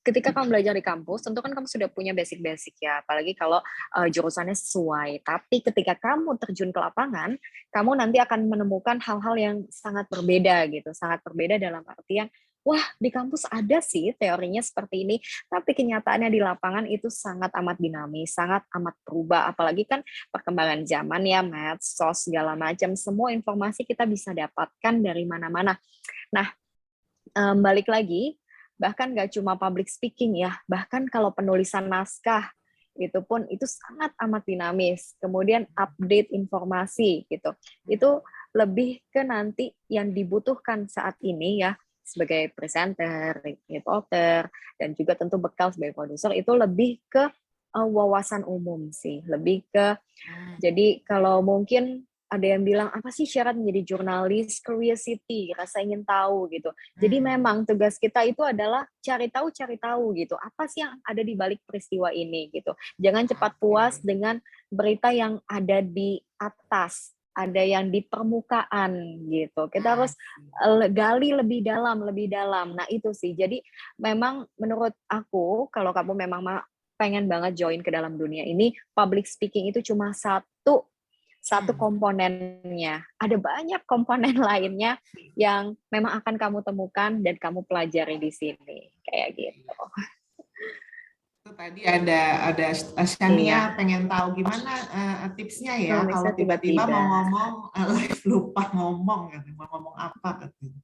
ketika kamu belajar di kampus, tentu kan kamu sudah punya basic-basic ya, apalagi kalau jurusannya sesuai. Tapi ketika kamu terjun ke lapangan, kamu nanti akan menemukan hal-hal yang sangat berbeda gitu, sangat berbeda dalam artian, wah di kampus ada sih teorinya seperti ini, tapi kenyataannya di lapangan itu sangat amat dinamis, sangat amat berubah, apalagi kan perkembangan zaman ya, medsos, segala macam, semua informasi kita bisa dapatkan dari mana-mana. Nah, balik lagi, bahkan nggak cuma public speaking ya, bahkan kalau penulisan naskah itu pun itu sangat amat dinamis. Kemudian update informasi gitu, itu lebih ke nanti yang dibutuhkan saat ini ya sebagai presenter, reporter, dan juga tentu bekal sebagai produser itu lebih ke wawasan umum sih, lebih ke jadi kalau mungkin ada yang bilang apa sih syarat menjadi jurnalis? Curiosity, rasa ingin tahu gitu. Jadi memang tugas kita itu adalah cari tahu gitu. Apa sih yang ada di balik peristiwa ini gitu. Jangan cepat puas dengan berita yang ada di atas, ada yang di permukaan gitu. Kita harus gali lebih dalam. Nah itu sih. Jadi memang menurut aku kalau kamu memang pengen banget join ke dalam dunia ini, public speaking itu cuma satu komponennya. Ada banyak komponen lainnya yang memang akan kamu temukan dan kamu pelajari di sini. Kayak gitu. Itu tadi ada Shania pengen tahu gimana tipsnya ya kalau tiba-tiba mau ngomong live lupa ngomong, mau ngomong apa katanya.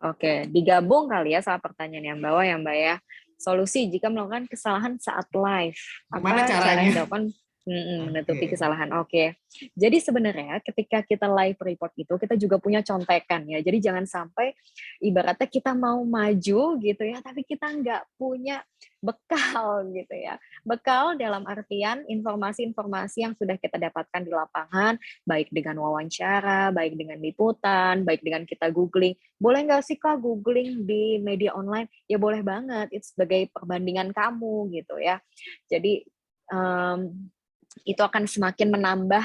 Oke, digabung kali ya sama pertanyaan yang bawah ya Mbak ya. Solusi jika melakukan kesalahan saat live. Gimana Apa cara yang dilakukan menutupi kesalahan? Oke. Jadi sebenarnya ketika kita live report itu kita juga punya contekan ya. Jadi jangan sampai ibaratnya kita mau maju gitu ya, tapi kita nggak punya bekal gitu ya. Bekal dalam artian informasi-informasi yang sudah kita dapatkan di lapangan, baik dengan wawancara, baik dengan liputan, baik dengan kita googling. Boleh nggak sih Kak googling di media online? Ya boleh banget, itu sebagai perbandingan kamu gitu ya. Jadi itu akan semakin menambah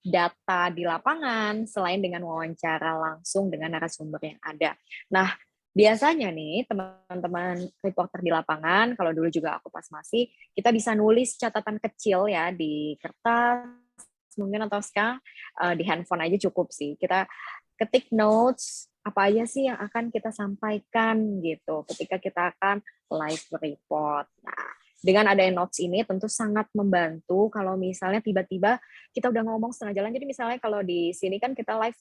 data di lapangan selain dengan wawancara langsung dengan narasumber yang ada. Nah, biasanya nih teman-teman reporter di lapangan, kalau dulu juga aku pas masih, kita bisa nulis catatan kecil ya di kertas, mungkin atau sekarang di handphone aja cukup sih. Kita ketik notes, apa aja sih yang akan kita sampaikan gitu ketika kita akan live report. Nah, dengan adanya notes ini tentu sangat membantu kalau misalnya tiba-tiba kita udah ngomong setengah jalan. Jadi misalnya kalau di sini kan kita live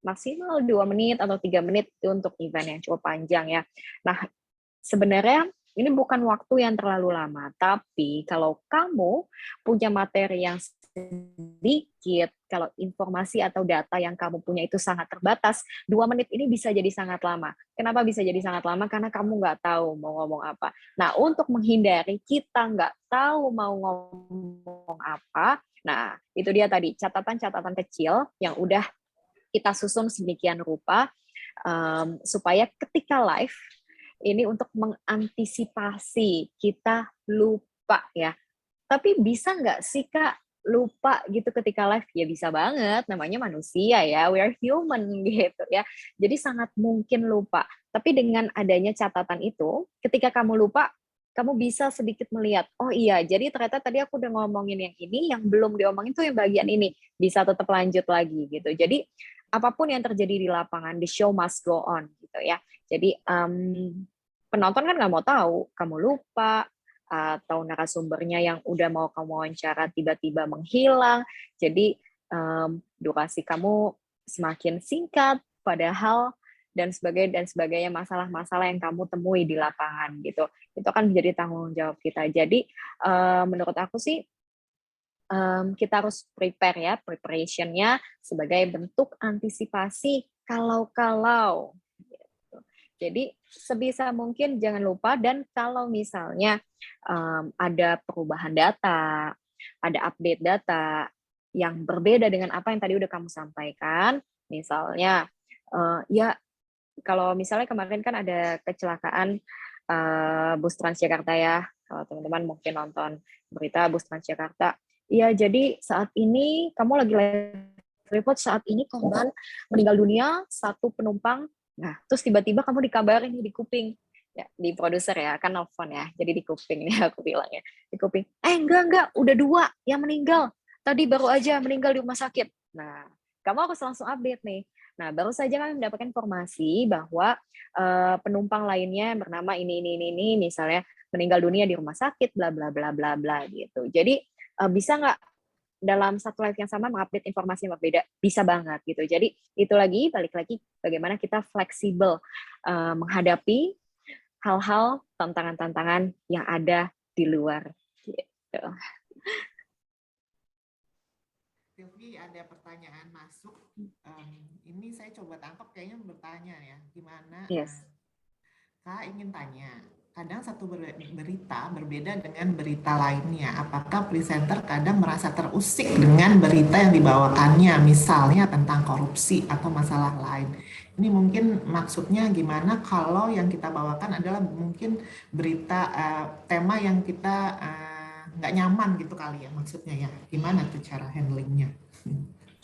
maksimal 2 menit atau 3 menit itu untuk event yang cukup panjang ya. Nah, sebenarnya ini bukan waktu yang terlalu lama, tapi kalau kamu punya materi yang sedikit, kalau informasi atau data yang kamu punya itu sangat terbatas, 2 menit ini bisa jadi sangat lama. Kenapa bisa jadi sangat lama? Karena kamu nggak tahu mau ngomong apa. Nah, untuk menghindari kita nggak tahu mau ngomong apa, nah itu dia tadi, catatan-catatan kecil yang udah kita susun sedemikian rupa supaya ketika live ini untuk mengantisipasi kita lupa ya. Tapi bisa nggak sih Kak lupa gitu ketika live? Ya bisa banget, namanya manusia ya, we are human gitu ya. Jadi sangat mungkin lupa. Tapi dengan adanya catatan itu, ketika kamu lupa, kamu bisa sedikit melihat, oh iya, jadi ternyata tadi aku udah ngomongin yang ini, yang belum diomongin tuh yang bagian ini. Bisa tetap lanjut lagi gitu. Jadi apapun yang terjadi di lapangan, the show must go on gitu ya. Jadi penonton kan nggak mau tahu kamu lupa atau narasumbernya yang udah mau kamu wawancara tiba-tiba menghilang. Jadi durasi kamu semakin singkat, padahal dan sebagainya masalah-masalah yang kamu temui di lapangan gitu. Itu akan menjadi tanggung jawab kita. Jadi menurut aku sih kita harus prepare ya, preparation-nya sebagai bentuk antisipasi kalau-kalau. Gitu. Jadi sebisa mungkin jangan lupa, dan kalau misalnya ada perubahan data, ada update data yang berbeda dengan apa yang tadi udah kamu sampaikan, misalnya ya kalau misalnya kemarin kan ada kecelakaan bus Transjakarta ya, kalau teman-teman mungkin nonton berita bus Transjakarta. Iya, jadi saat ini kamu lagi live report, saat ini korban meninggal dunia 1 penumpang. Nah, terus tiba-tiba kamu dikabarin di kuping. Ya, di produser ya, kan nelfon ya. Jadi di kuping nih aku bilang ya. Di kuping. Enggak, udah 2 yang meninggal. Tadi baru aja meninggal di rumah sakit. Nah, kamu harus langsung update nih. Nah, baru saja kami mendapatkan informasi bahwa penumpang lainnya bernama ini, misalnya meninggal dunia di rumah sakit, bla bla bla bla bla gitu. Jadi bisa nggak dalam satu live yang sama mengupdate informasi yang berbeda? Bisa banget gitu. Jadi itu lagi, balik lagi bagaimana kita fleksibel menghadapi hal-hal, tantangan-tantangan yang ada di luar. Gitu. Silvi, ada pertanyaan masuk. Ini saya coba tangkap, kayaknya bertanya ya, gimana? Yes. Kak ingin tanya, kadang satu berita berbeda dengan berita lainnya. Apakah presenter kadang merasa terusik dengan berita yang dibawakannya, misalnya tentang korupsi atau masalah lain. Ini mungkin maksudnya gimana kalau yang kita bawakan adalah mungkin berita tema yang kita nggak nyaman gitu kali ya maksudnya ya. Gimana tuh cara handlingnya?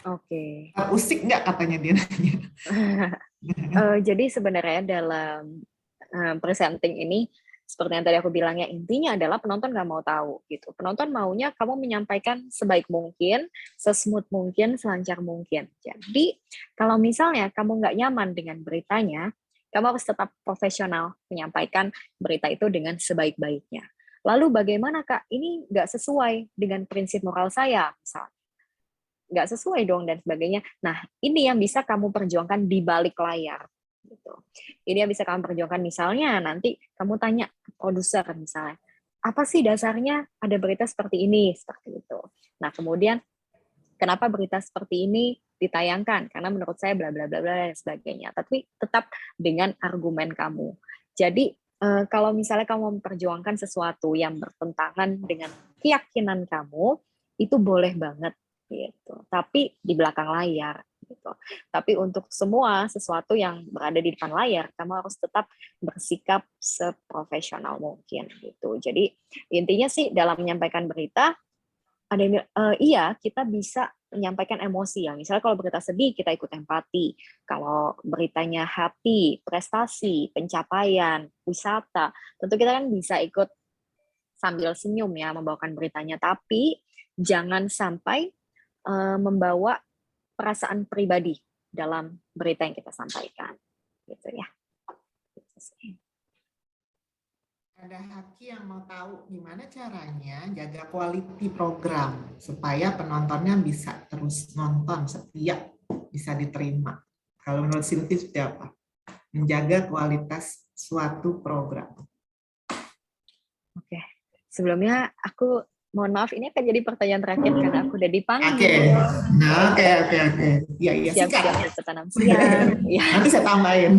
Oke. Terusik nggak katanya dia nanya. Jadi sebenarnya dalam presenting ini, seperti yang tadi aku bilang ya, intinya adalah penonton nggak mau tahu gitu. Penonton maunya kamu menyampaikan sebaik mungkin, sesmooth mungkin, selancar mungkin. Jadi kalau misalnya kamu nggak nyaman dengan beritanya, kamu harus tetap profesional menyampaikan berita itu dengan sebaik-baiknya. Lalu bagaimana Kak? Ini nggak sesuai dengan prinsip moral saya, misalnya. Nggak sesuai dong dan sebagainya. Nah, ini yang bisa kamu perjuangkan di balik layar. Gitu. Ini yang bisa kamu perjuangkan, misalnya nanti kamu tanya ke produser misalnya, apa sih dasarnya ada berita seperti ini, seperti itu. Nah kemudian kenapa berita seperti ini ditayangkan, karena menurut saya bla bla bla bla dan sebagainya, tapi tetap dengan argumen kamu. Jadi kalau misalnya kamu memperjuangkan sesuatu yang bertentangan dengan keyakinan kamu, itu boleh banget gitu, tapi di belakang layar gitu. Tapi untuk semua sesuatu yang berada di depan layar, kamu harus tetap bersikap seprofesional mungkin gitu. Jadi intinya sih dalam menyampaikan berita, ada yang iya kita bisa menyampaikan emosi ya. Misalnya kalau berita sedih kita ikut empati, kalau beritanya happy, prestasi, pencapaian, wisata, tentu kita kan bisa ikut sambil senyum ya membawakan beritanya. Tapi jangan sampai membawa perasaan pribadi dalam berita yang kita sampaikan, gitu ya. Ada Haki yang mau tahu gimana caranya jaga quality program supaya penontonnya bisa terus nonton, setia, bisa diterima. Kalau menurut Silvi seperti apa? Menjaga kualitas suatu program. Oke, sebelumnya aku mohon maaf, ini akan jadi pertanyaan terakhir karena aku udah dipanggil. Oke. Nah, oke. Iya, Siap-siap tanam siang. Ya. Nanti saya tambahin.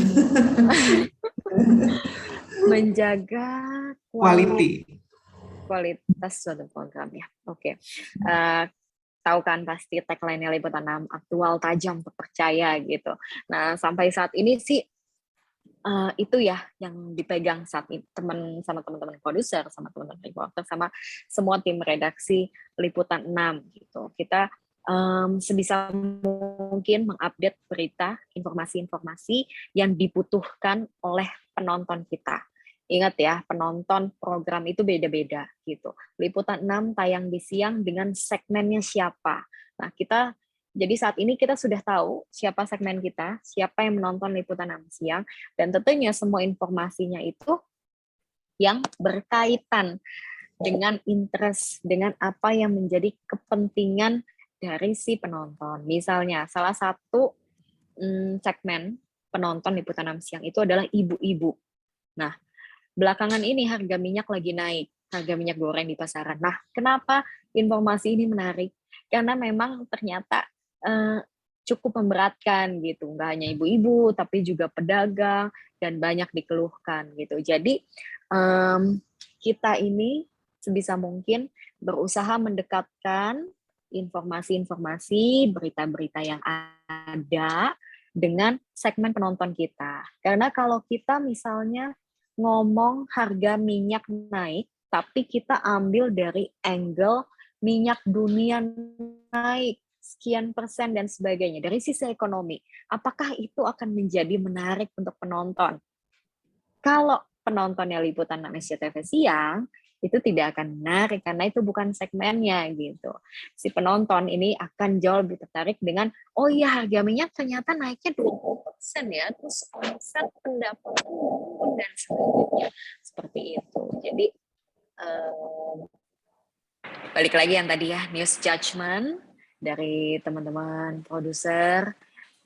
Menjaga kualitas suatu program ya. Oke. Tahu kan pasti tagline-nya Liputan 6, aktual, tajam, terpercaya gitu. Nah, sampai saat ini sih itu ya yang dipegang saat ini sama teman-teman produser, sama teman-teman reporter, sama semua tim redaksi Liputan 6 gitu. Kita sebisa mungkin mengupdate berita, informasi-informasi yang dibutuhkan oleh penonton kita. Ingat ya, penonton program itu beda-beda gitu. Liputan 6 tayang di siang dengan segmennya siapa. Nah, jadi saat ini kita sudah tahu siapa segmen kita, siapa yang menonton Liputan 6 siang, dan tentunya semua informasinya itu yang berkaitan dengan interest, dengan apa yang menjadi kepentingan dari si penonton. Misalnya, salah satu segmen penonton Liputan 6 siang itu adalah ibu-ibu. Nah, belakangan ini harga minyak lagi naik, harga minyak goreng di pasaran. Nah, kenapa informasi ini menarik? Karena memang ternyata cukup memberatkan gitu, nggak hanya ibu-ibu tapi juga pedagang dan banyak dikeluhkan gitu. Jadi kita ini sebisa mungkin berusaha mendekatkan informasi-informasi, berita-berita yang ada dengan segmen penonton kita. Karena kalau kita misalnya ngomong harga minyak naik, tapi kita ambil dari angle minyak dunia naik sekian persen dan sebagainya, dari sisi ekonomi, apakah itu akan menjadi menarik untuk penonton? Kalau penontonnya Liputan SCTV siang, itu tidak akan menarik, karena itu bukan segmennya gitu. Si penonton ini akan jauh lebih tertarik dengan, oh iya harga minyak ternyata naiknya 20% ya, terus omset pendapatan dan sebagainya. Seperti itu. Jadi, balik lagi yang tadi ya, news judgment dari teman-teman produser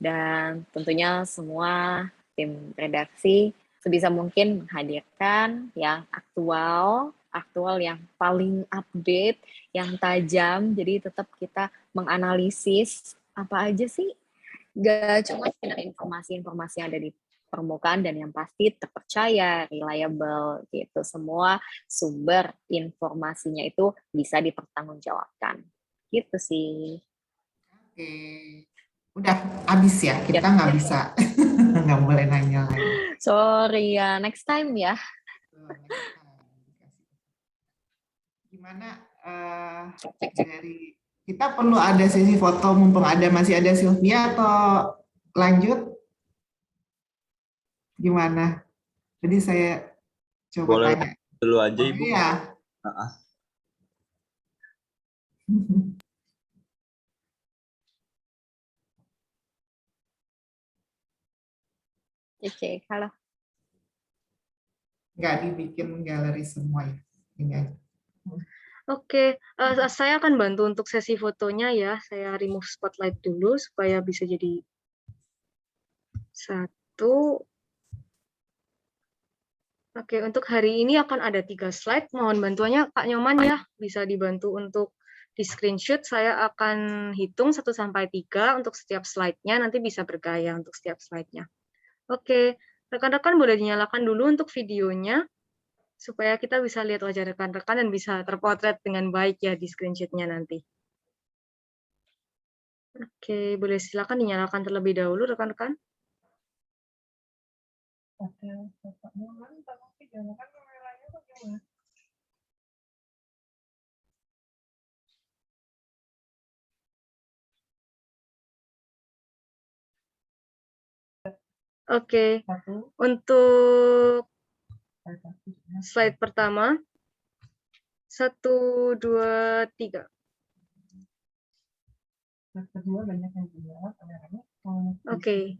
dan tentunya semua tim redaksi sebisa mungkin menghadirkan yang aktual yang paling update, yang tajam. Jadi tetap kita menganalisis apa aja sih, gak cuma sekedar informasi-informasi yang ada di permukaan dan yang pasti terpercaya, reliable gitu. Semua sumber informasinya itu bisa dipertanggungjawabkan. Gitu sih. Oke. Udah habis ya, kita nggak bisa, nggak boleh nanya lagi. Sorry ya, next time ya. Gimana dari kita perlu ada sesi foto mumpung masih ada Sylvia atau lanjut? Gimana? Jadi saya coba Boleh tanya. dulu aja, Ibu. Iya. Cek, halo. Nggak dibikin galeri semua ya? Ini aja. Oke, saya akan bantu untuk sesi fotonya ya. Saya remove spotlight dulu supaya bisa jadi satu. Oke, untuk hari ini akan ada 3 slide. Mohon bantuannya Kak Nyoman ya. Bisa dibantu untuk di screenshot. Saya akan hitung 1 sampai 3 untuk setiap slide-nya. Nanti bisa bergaya untuk setiap slide-nya. Oke, rekan-rekan boleh dinyalakan dulu untuk videonya, supaya kita bisa lihat wajah rekan-rekan dan bisa terpotret dengan baik ya di screenshot-nya nanti. Oke, boleh silakan dinyalakan terlebih dahulu rekan-rekan. Oke, untuk slide pertama, 1, 2, 3. Oke,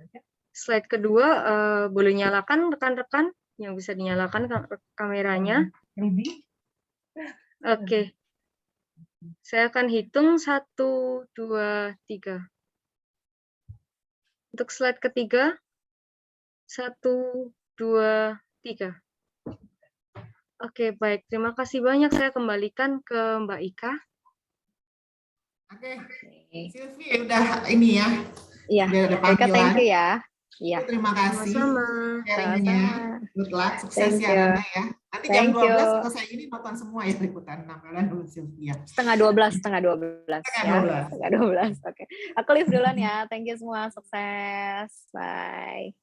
slide kedua boleh nyalakan rekan-rekan, yang bisa dinyalakan kameranya. Oke, saya akan hitung 1, 2, 3. Untuk slide ketiga, 1, 2, 3. Oke, baik. Terima kasih banyak. Saya kembalikan ke Mbak Ika. Oke, Sylvie udah ini ya. Iya, Udah Ika, panggilan. thank you ya. Iya. Terima kasih. Sama-sama. Sharingnya. Good luck, sukses Thank ya you. Nana ya. Nanti jam Thank you. 12 selesai ini nonton semua ya liputan 6 dulu Sylvia. Setengah 12 ya. 12. Setengah 12. Oke. Aku leave duluan ya. Thank you semua. Sukses. Bye.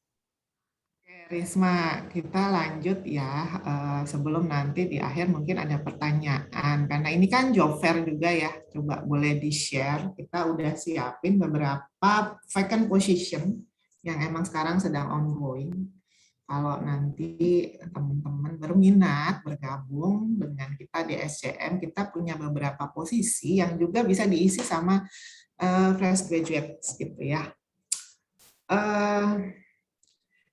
Risma, kita lanjut ya. Sebelum nanti di akhir mungkin ada pertanyaan. Karena ini kan job fair juga ya. Coba boleh di-share. Kita udah siapin beberapa vacant position yang emang sekarang sedang ongoing. Kalau nanti teman-teman berminat bergabung dengan kita di SCM, kita punya beberapa posisi yang juga bisa diisi sama fresh graduates gitu ya.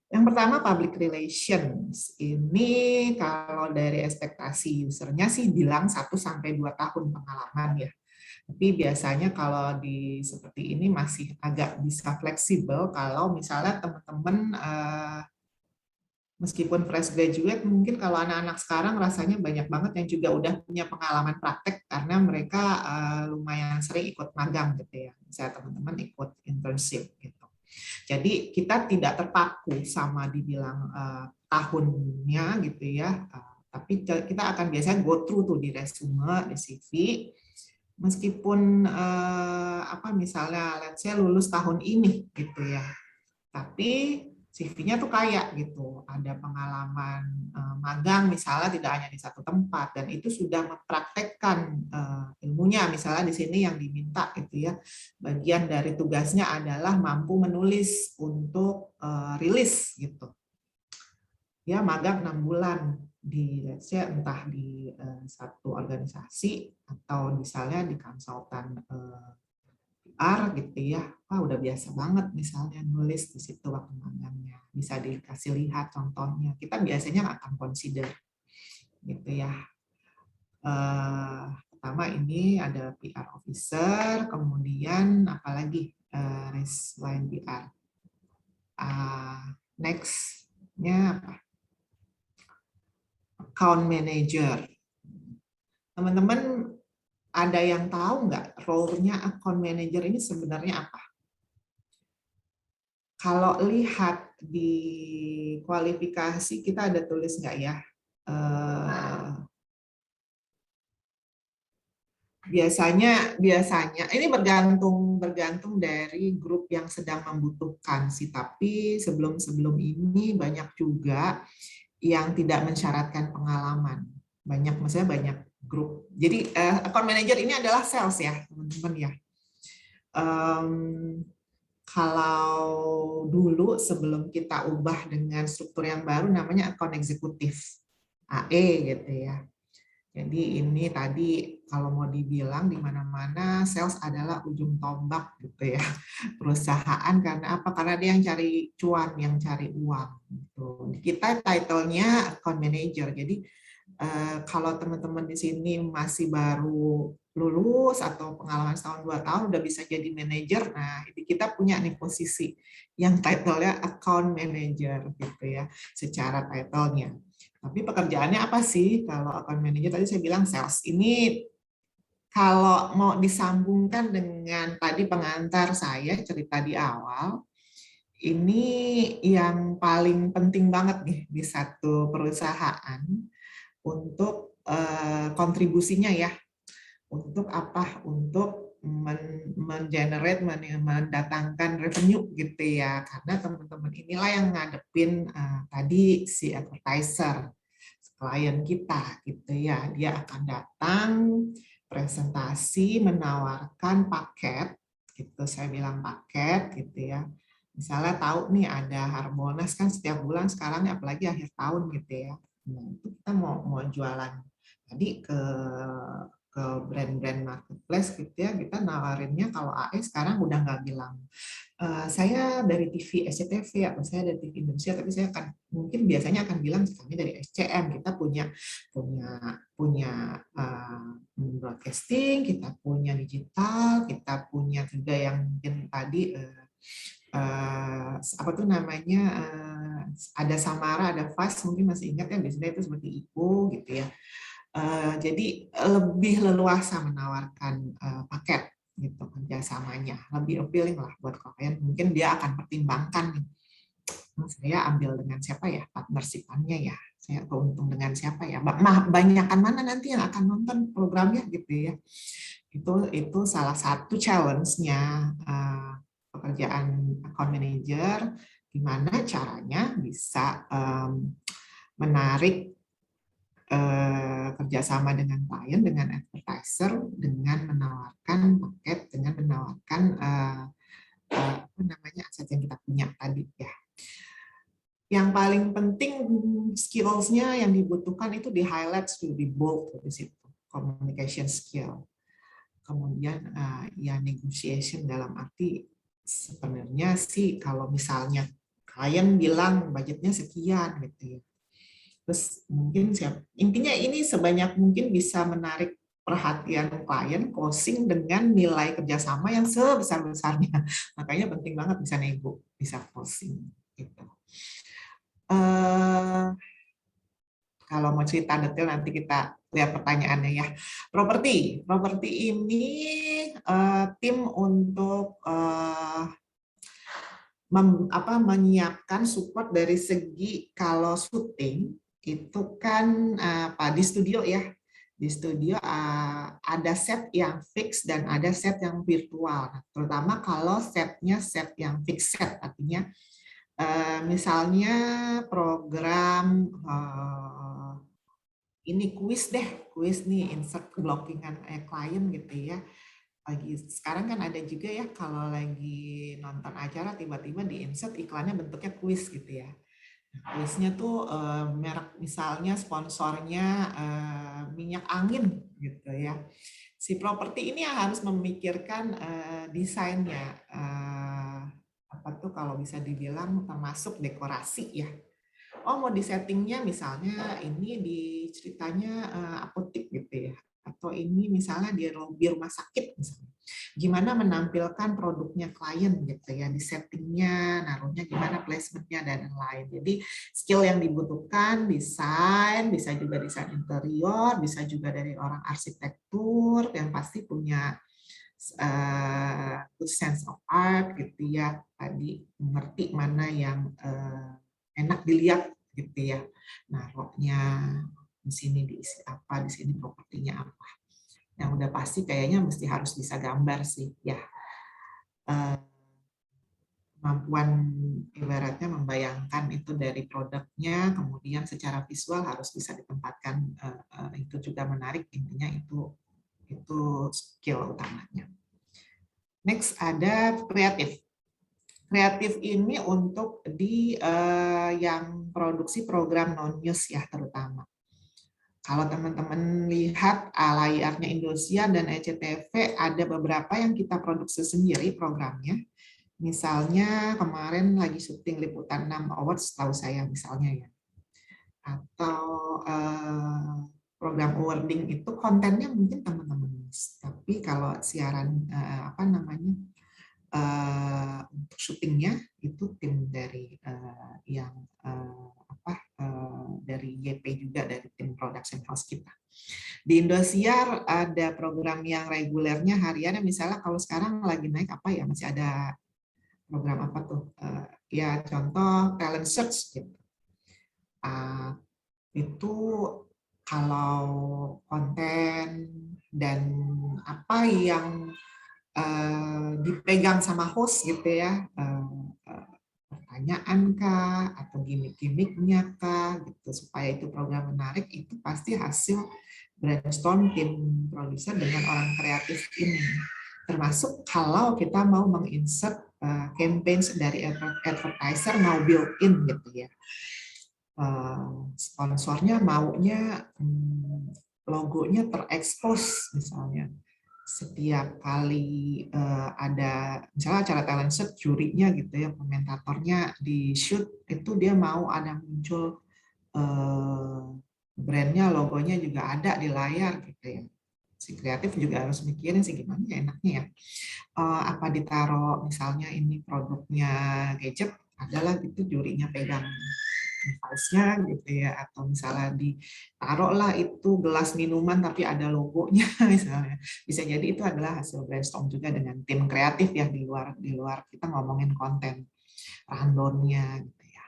Yang pertama public relations. Ini kalau dari ekspektasi usernya sih bilang 1 sampai 2 tahun pengalaman ya. Tapi biasanya kalau di seperti ini masih agak bisa fleksibel kalau misalnya teman-teman meskipun fresh graduate, mungkin kalau anak-anak sekarang rasanya banyak banget yang juga udah punya pengalaman praktek karena mereka lumayan sering ikut magang gitu ya. Misalnya teman-teman ikut internship gitu. Jadi kita tidak terpaku sama dibilang tahunnya gitu ya, tapi kita akan biasanya go through tuh di resume, di CV, meskipun misalnya let's say lulus tahun ini gitu ya, tapi CV-nya tuh kayak gitu, ada pengalaman magang misalnya tidak hanya di satu tempat dan itu sudah mempraktekkan ilmunya. Misalnya di sini yang diminta gitu ya, bagian dari tugasnya adalah mampu menulis untuk rilis gitu. Ya magang 6 bulan di let's say entah di satu organisasi atau misalnya di konsultan PR gitu ya, udah biasa banget misalnya nulis di situ waktu magangnya, bisa dikasih lihat contohnya. Kita biasanya akan consider gitu ya. Pertama ini ada PR officer, kemudian apalagi selain PR. Next-nya apa? Account manager. Teman-teman ada yang tahu nggak role-nya account manager ini sebenarnya apa? Kalau lihat di kualifikasi kita ada tulis nggak ya? Biasanya ini bergantung dari grup yang sedang membutuhkan sih. Tapi sebelum ini banyak juga yang tidak mensyaratkan pengalaman. Maksudnya banyak grup. Jadi account manager ini adalah sales ya, teman-teman ya. Kalau dulu sebelum kita ubah dengan struktur yang baru namanya account eksekutif, AE gitu ya. Jadi ini tadi kalau mau dibilang di mana-mana sales adalah ujung tombak gitu ya perusahaan. Karena apa? Karena dia yang cari cuan, yang cari uang. Gitu. Kita title-nya account manager. Jadi kalau teman-teman di sini masih baru lulus atau pengalaman setahun 2 tahun udah bisa jadi manajer, nah ini kita punya nih posisi yang title-nya account manager gitu ya secara title-nya. Tapi pekerjaannya apa sih? Kalau account manager tadi saya bilang sales. Ini kalau mau disambungkan dengan tadi pengantar saya cerita di awal, ini yang paling penting banget nih di satu perusahaan untuk kontribusinya ya. Untuk apa? Untuk mendatangkan revenue gitu ya. Karena teman-teman inilah yang ngadepin tadi si advertiser, klien kita gitu ya. Dia akan datang presentasi, menawarkan paket gitu. Saya bilang paket gitu ya. Misalnya tahu nih ada Harbolnas kan setiap bulan sekarang apalagi akhir tahun gitu ya. Nah, itu kita mau jualan tadi ke brand-brand marketplace gitu ya, kita nawarinnya kalau AE sekarang udah nggak bilang saya dari TV SCTV atau saya dari TV Indonesia, tapi saya akan mungkin biasanya akan bilang kami dari SCM, kita punya broadcasting, kita punya digital, kita punya juga yang mungkin tadi apa tuh namanya ada Samara, ada Fast, mungkin masih ingat ya biasanya itu seperti IPO gitu ya. Jadi lebih leluasa menawarkan paket gitu kerjasamanya, lebih appealing lah buat klien. Mungkin dia akan pertimbangkan nih, saya ambil dengan siapa ya partnership-annya ya, saya keuntung dengan siapa ya, banyakan mana nanti yang akan nonton programnya gitu ya. Itu salah satu challenge-nya pekerjaan account manager, gimana caranya bisa menarik kerjasama dengan klien, dengan advertiser, dengan menawarkan paket, dengan menawarkan apa namanya aset yang kita punya tadi ya. Yang paling penting skills-nya yang dibutuhkan itu di highlight, di bold di situ, communication skill. Kemudian ya negotiation dalam arti sebenarnya sih kalau misalnya klien bilang budgetnya sekian gitu ya. Terus mungkin intinya ini sebanyak mungkin bisa menarik perhatian klien, closing dengan nilai kerjasama yang sebesar-besarnya. Makanya penting banget bisa nego, bisa closing. Gitu. Kalau mau cerita detail nanti kita lihat pertanyaannya ya. Properti ini tim untuk menyiapkan support dari segi kalau syuting itu kan di studio ya. Di studio ada set yang fix dan ada set yang virtual. Nah, terutama kalau setnya set yang fix set, artinya misalnya program ini kuis nih, insert blockingan klien gitu ya. Sekarang kan ada juga ya kalau lagi nonton acara tiba-tiba di insert iklannya bentuknya kuis gitu ya. Kuisnya tuh merek misalnya sponsornya minyak angin gitu ya. Si properti ini harus memikirkan desainnya, apa tuh kalau bisa dibilang termasuk dekorasi ya. Oh mau di settingnya misalnya ini di ceritanya apotik gitu ya, atau ini misalnya di rumah sakit misalnya. Gimana menampilkan produknya klien gitu ya, di settingnya, naruhnya gimana, placementnya dan lain-lain. Jadi skill yang dibutuhkan desain, bisa juga desain interior, bisa juga dari orang arsitektur yang pasti punya good sense of art gitu ya, tadi mengerti mana yang enak dilihat gitu ya, naruhnya di sini diisi apa, di sini propertinya apa. Yang udah pasti kayaknya mesti harus bisa gambar sih ya. Kemampuan ibaratnya membayangkan itu dari produknya, kemudian secara visual harus bisa ditempatkan, itu juga menarik, intinya itu skill utamanya. Next ada kreatif. Kreatif ini untuk di yang produksi program non-news ya terutama. Kalau teman-teman lihat layarnya Indosiar dan SCTV, ada beberapa yang kita produksi sendiri programnya. Misalnya kemarin lagi syuting Liputan 6 Awards, tahu saya misalnya ya. Atau program awarding itu kontennya mungkin teman-teman. Tapi kalau siaran untuk syutingnya itu tim dari dari YP juga, dari tim production house kita. Di Indosiar ada program yang regulernya hariannya, misalnya kalau sekarang lagi naik apa ya, masih ada program apa tuh? Ya contoh talent search gitu. Itu kalau konten dan apa yang dipegang sama host gitu ya, pertanyaan kah atau gimmick-gimmicknya kah gitu, supaya itu program menarik, itu pasti hasil brainstorm tim produser dengan orang kreatif ini. Termasuk kalau kita mau menginsert campaigns dari advertiser mau built-in gitu ya. Sponsornya maunya logonya terekspos misalnya. Setiap kali ada misalnya acara talent search, jurinya gitu ya, komentatornya di shoot itu dia mau ada muncul brandnya, logonya juga ada di layar gitu ya. Si kreatif juga harus mikirin sih gimana ya enaknya ya. Apa ditaruh misalnya ini produknya gadget, adalah gitu jurinya pegang device-nya gitu ya, atau misalnya ditaruhlah itu gelas minuman tapi ada logonya misalnya. Bisa jadi itu adalah hasil brainstorm juga dengan tim kreatif ya, di luar kita ngomongin konten rundown-nya gitu ya.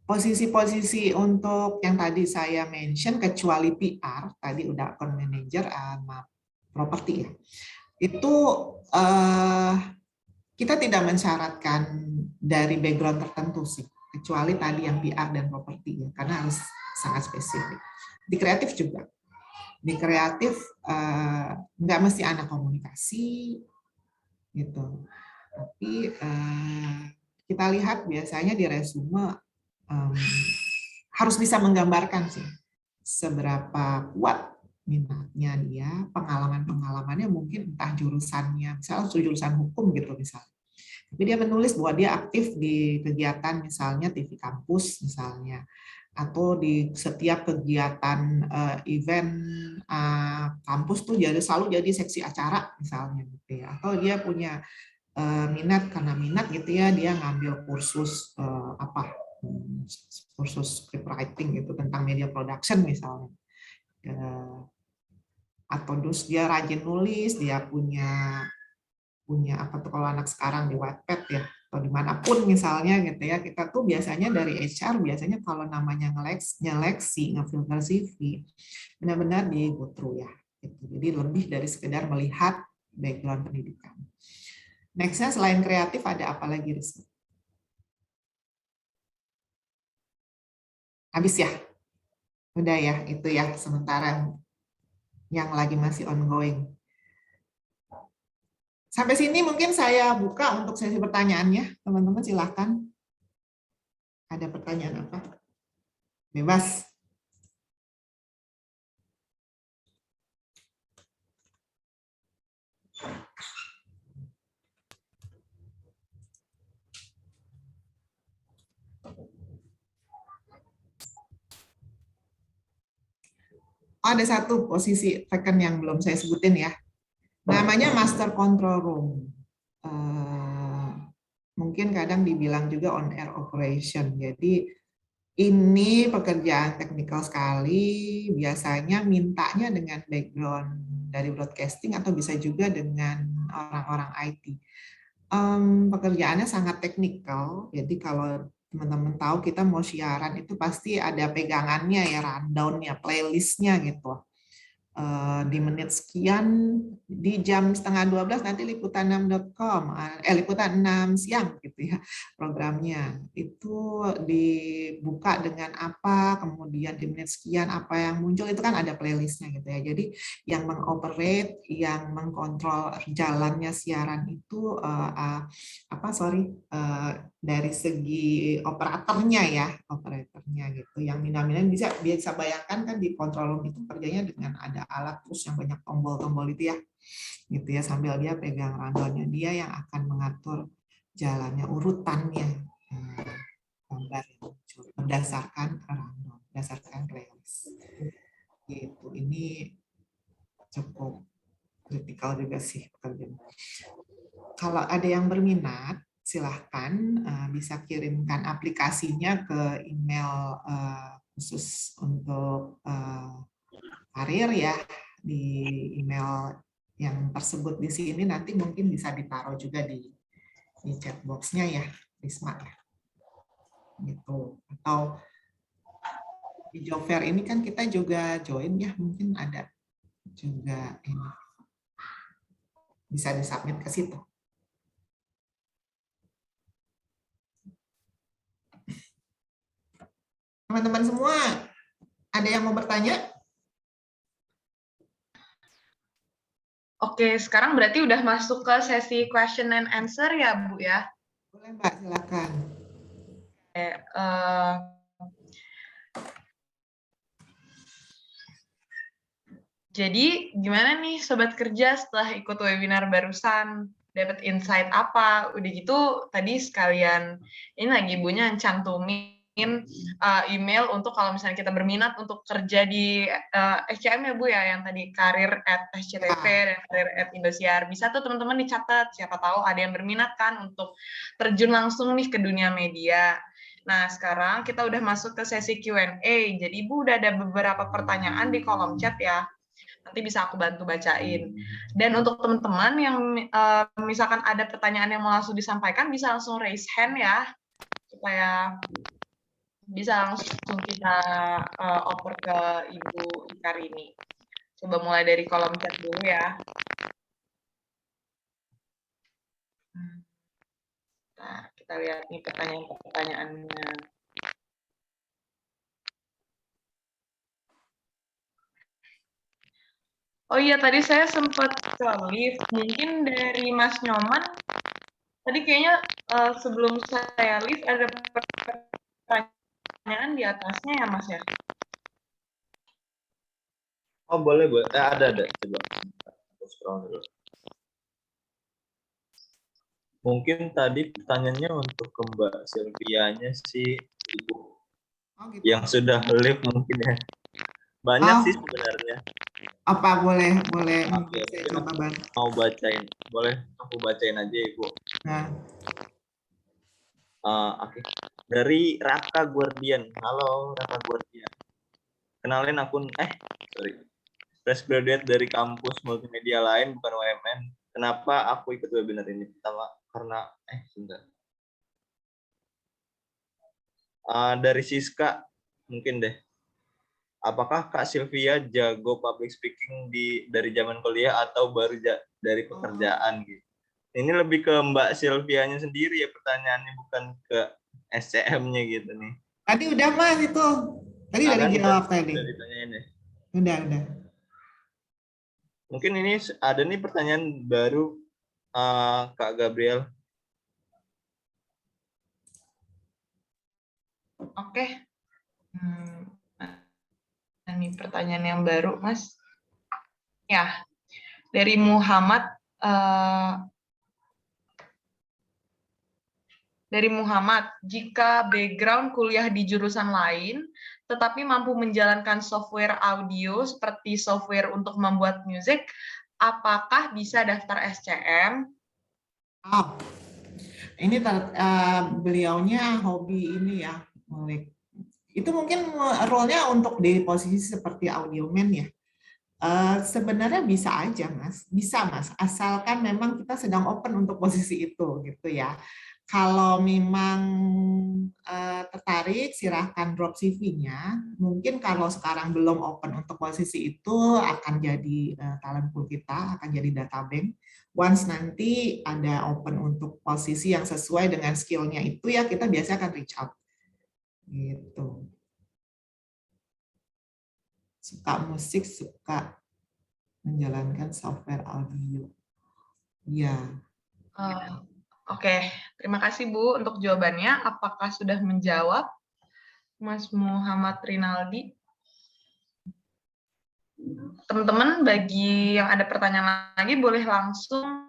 Posisi-posisi untuk yang tadi saya mention kecuali PR, tadi udah account manager sama properti ya. Itu kita tidak mensyaratkan dari background tertentu sih, kecuali tadi yang PR dan properti ya, karena harus sangat spesifik. Di kreatif juga. Di kreatif nggak mesti anak komunikasi gitu. Tapi kita lihat biasanya di resume harus bisa menggambarkan sih seberapa kuat minatnya dia, pengalaman-pengalamannya mungkin entah jurusannya, misalnya jurusan hukum gitu misalnya. Tapi dia menulis bahwa dia aktif di kegiatan misalnya TV kampus misalnya, atau di setiap kegiatan event kampus tuh selalu jadi seksi acara misalnya gitu ya. Atau dia punya minat, karena minat gitu ya, dia ngambil kursus kursus scriptwriting gitu tentang media production misalnya. Atau terus dia rajin nulis, dia punya apa tuh kalau anak sekarang di Wattpad ya, atau dimanapun misalnya gitu ya. Kita tuh biasanya dari HR biasanya kalau namanya nyeleksi, ngefilter CV, benar-benar di go through ya gitu. Jadi lebih dari sekedar melihat background pendidikan. Nextnya selain kreatif ada apa lagi, Rizky? Habis ya? Udah ya, itu ya sementara yang lagi masih ongoing. Sampai sini mungkin saya buka untuk sesi pertanyaannya. Teman-teman silahkan. Ada pertanyaan apa? Bebas. Ada satu posisi vacant yang belum saya sebutin ya. Namanya Master Control Room. Mungkin kadang dibilang juga on air operation. Jadi Ini pekerjaan teknikal sekali, biasanya mintanya dengan background dari broadcasting atau bisa juga dengan orang-orang IT. Pekerjaannya sangat teknikal, jadi kalau teman-teman tahu kita mau siaran itu pasti ada pegangannya ya, rundown-nya, playlist-nya gitu. Di menit sekian, di jam 11:30 nanti liputan6.com, liputan 6 siang gitu ya programnya. Itu dibuka dengan apa, kemudian di menit sekian apa yang muncul, itu kan ada playlistnya gitu ya. Jadi yang mengoperate, yang mengkontrol jalannya siaran itu dari segi operatornya ya, operatornya gitu. Yang minat-minat bisa bayangkan kan di control room itu kerjanya dengan ada alat terus yang banyak tombol-tombol itu ya, gitu ya, sambil dia pegang rundown-nya, dia yang akan mengatur jalannya, urutannya, gambar yang muncul berdasarkan rundown, berdasarkan playlist. Gitu. Ini cukup kritikal juga sih pekerjaan. Kalau ada yang berminat, silahkan bisa kirimkan aplikasinya ke email khusus untuk karir ya, di email yang tersebut di sini, nanti mungkin bisa ditaruh juga di chat box-nya ya, Risma ya. Gitu. Atau di job fair ini kan kita juga join ya, mungkin ada juga ini. Bisa disubmit ke situ. Teman-teman semua, ada yang mau bertanya? Oke, sekarang berarti udah masuk ke sesi question and answer ya, Bu ya? Boleh, Mbak, silakan. Oke, jadi gimana nih Sobat Kerja setelah ikut webinar barusan? Dapat insight apa? Udah gitu tadi sekalian, ini lagi Ibunya cantumin email untuk kalau misalnya kita berminat untuk kerja di SCM ya Bu ya, yang tadi karir@sctv dan karir@indosiar. Bisa tuh teman-teman dicatat, siapa tahu ada yang berminat kan untuk terjun langsung nih ke dunia media. Nah, sekarang kita udah masuk ke sesi Q&A. Jadi Ibu udah ada beberapa pertanyaan di kolom chat ya. Nanti bisa aku bantu bacain. Dan untuk teman-teman yang misalkan ada pertanyaan yang mau langsung disampaikan, bisa langsung raise hand ya, supaya bisa langsung kita oper ke Ibu Ikarini. Coba mulai dari kolom chat dulu ya. Nah, kita lihat nih pertanyaan-pertanyaannya. Oh iya, tadi saya sempat ke live. Mungkin dari Mas Nyoman, tadi kayaknya sebelum saya live ada pertanyaan di atasnya ya, Mas ya? Oh, boleh. Ada. Coba. Aku scroll dulu. Mungkin tadi pertanyaannya untuk ke Mbak Sylvia-nya sih, Ibu. Oh, gitu. Yang sudah live mungkin ya. Banyak sih sebenarnya. Apa boleh Oke, saya coba bantu. mau bacain. Boleh aku bacain aja, Ibu. Nah. Oke. Dari Raka Guardian. Halo Raka Guardian. Kenalin akun fresh graduate dari kampus multimedia lain, bukan UMN. Kenapa aku ikut webinar ini? Pertama karena sebentar. Dari Siska mungkin deh. Apakah Kak Sylvia jago public speaking dari zaman kuliah atau baru dari pekerjaan gitu? Ini lebih ke Mbak Sylvia-nya sendiri ya pertanyaannya, bukan ke SCM-nya gitu nih. Tadi udah Mas itu. Tadi udah dijawab tadi. Udah ditanyain ya? Udah. Mungkin ini ada nih pertanyaan baru Kak Gabriel. Oke. Ini pertanyaan yang baru, Mas. Ya, dari Muhammad. Jika background kuliah di jurusan lain, tetapi mampu menjalankan software audio seperti software untuk membuat musik, apakah bisa daftar SCM? Ini beliaunya hobi ini ya, Itu mungkin role-nya untuk di posisi seperti audioman ya. Sebenarnya bisa aja Mas, bisa Mas, asalkan memang kita sedang open untuk posisi itu gitu ya. Kalau memang tertarik, silahkan drop CV-nya. Mungkin kalau sekarang belum open untuk posisi itu akan jadi talent pool kita, akan jadi data bank. Once nanti ada open untuk posisi yang sesuai dengan skill-nya itu ya kita biasanya akan reach out. Gitu. Suka musik, suka menjalankan software audio. Ya. Oke, terima kasih Bu untuk jawabannya. Apakah sudah menjawab Mas Muhammad Rinaldi? Teman-teman, bagi yang ada pertanyaan lagi boleh langsung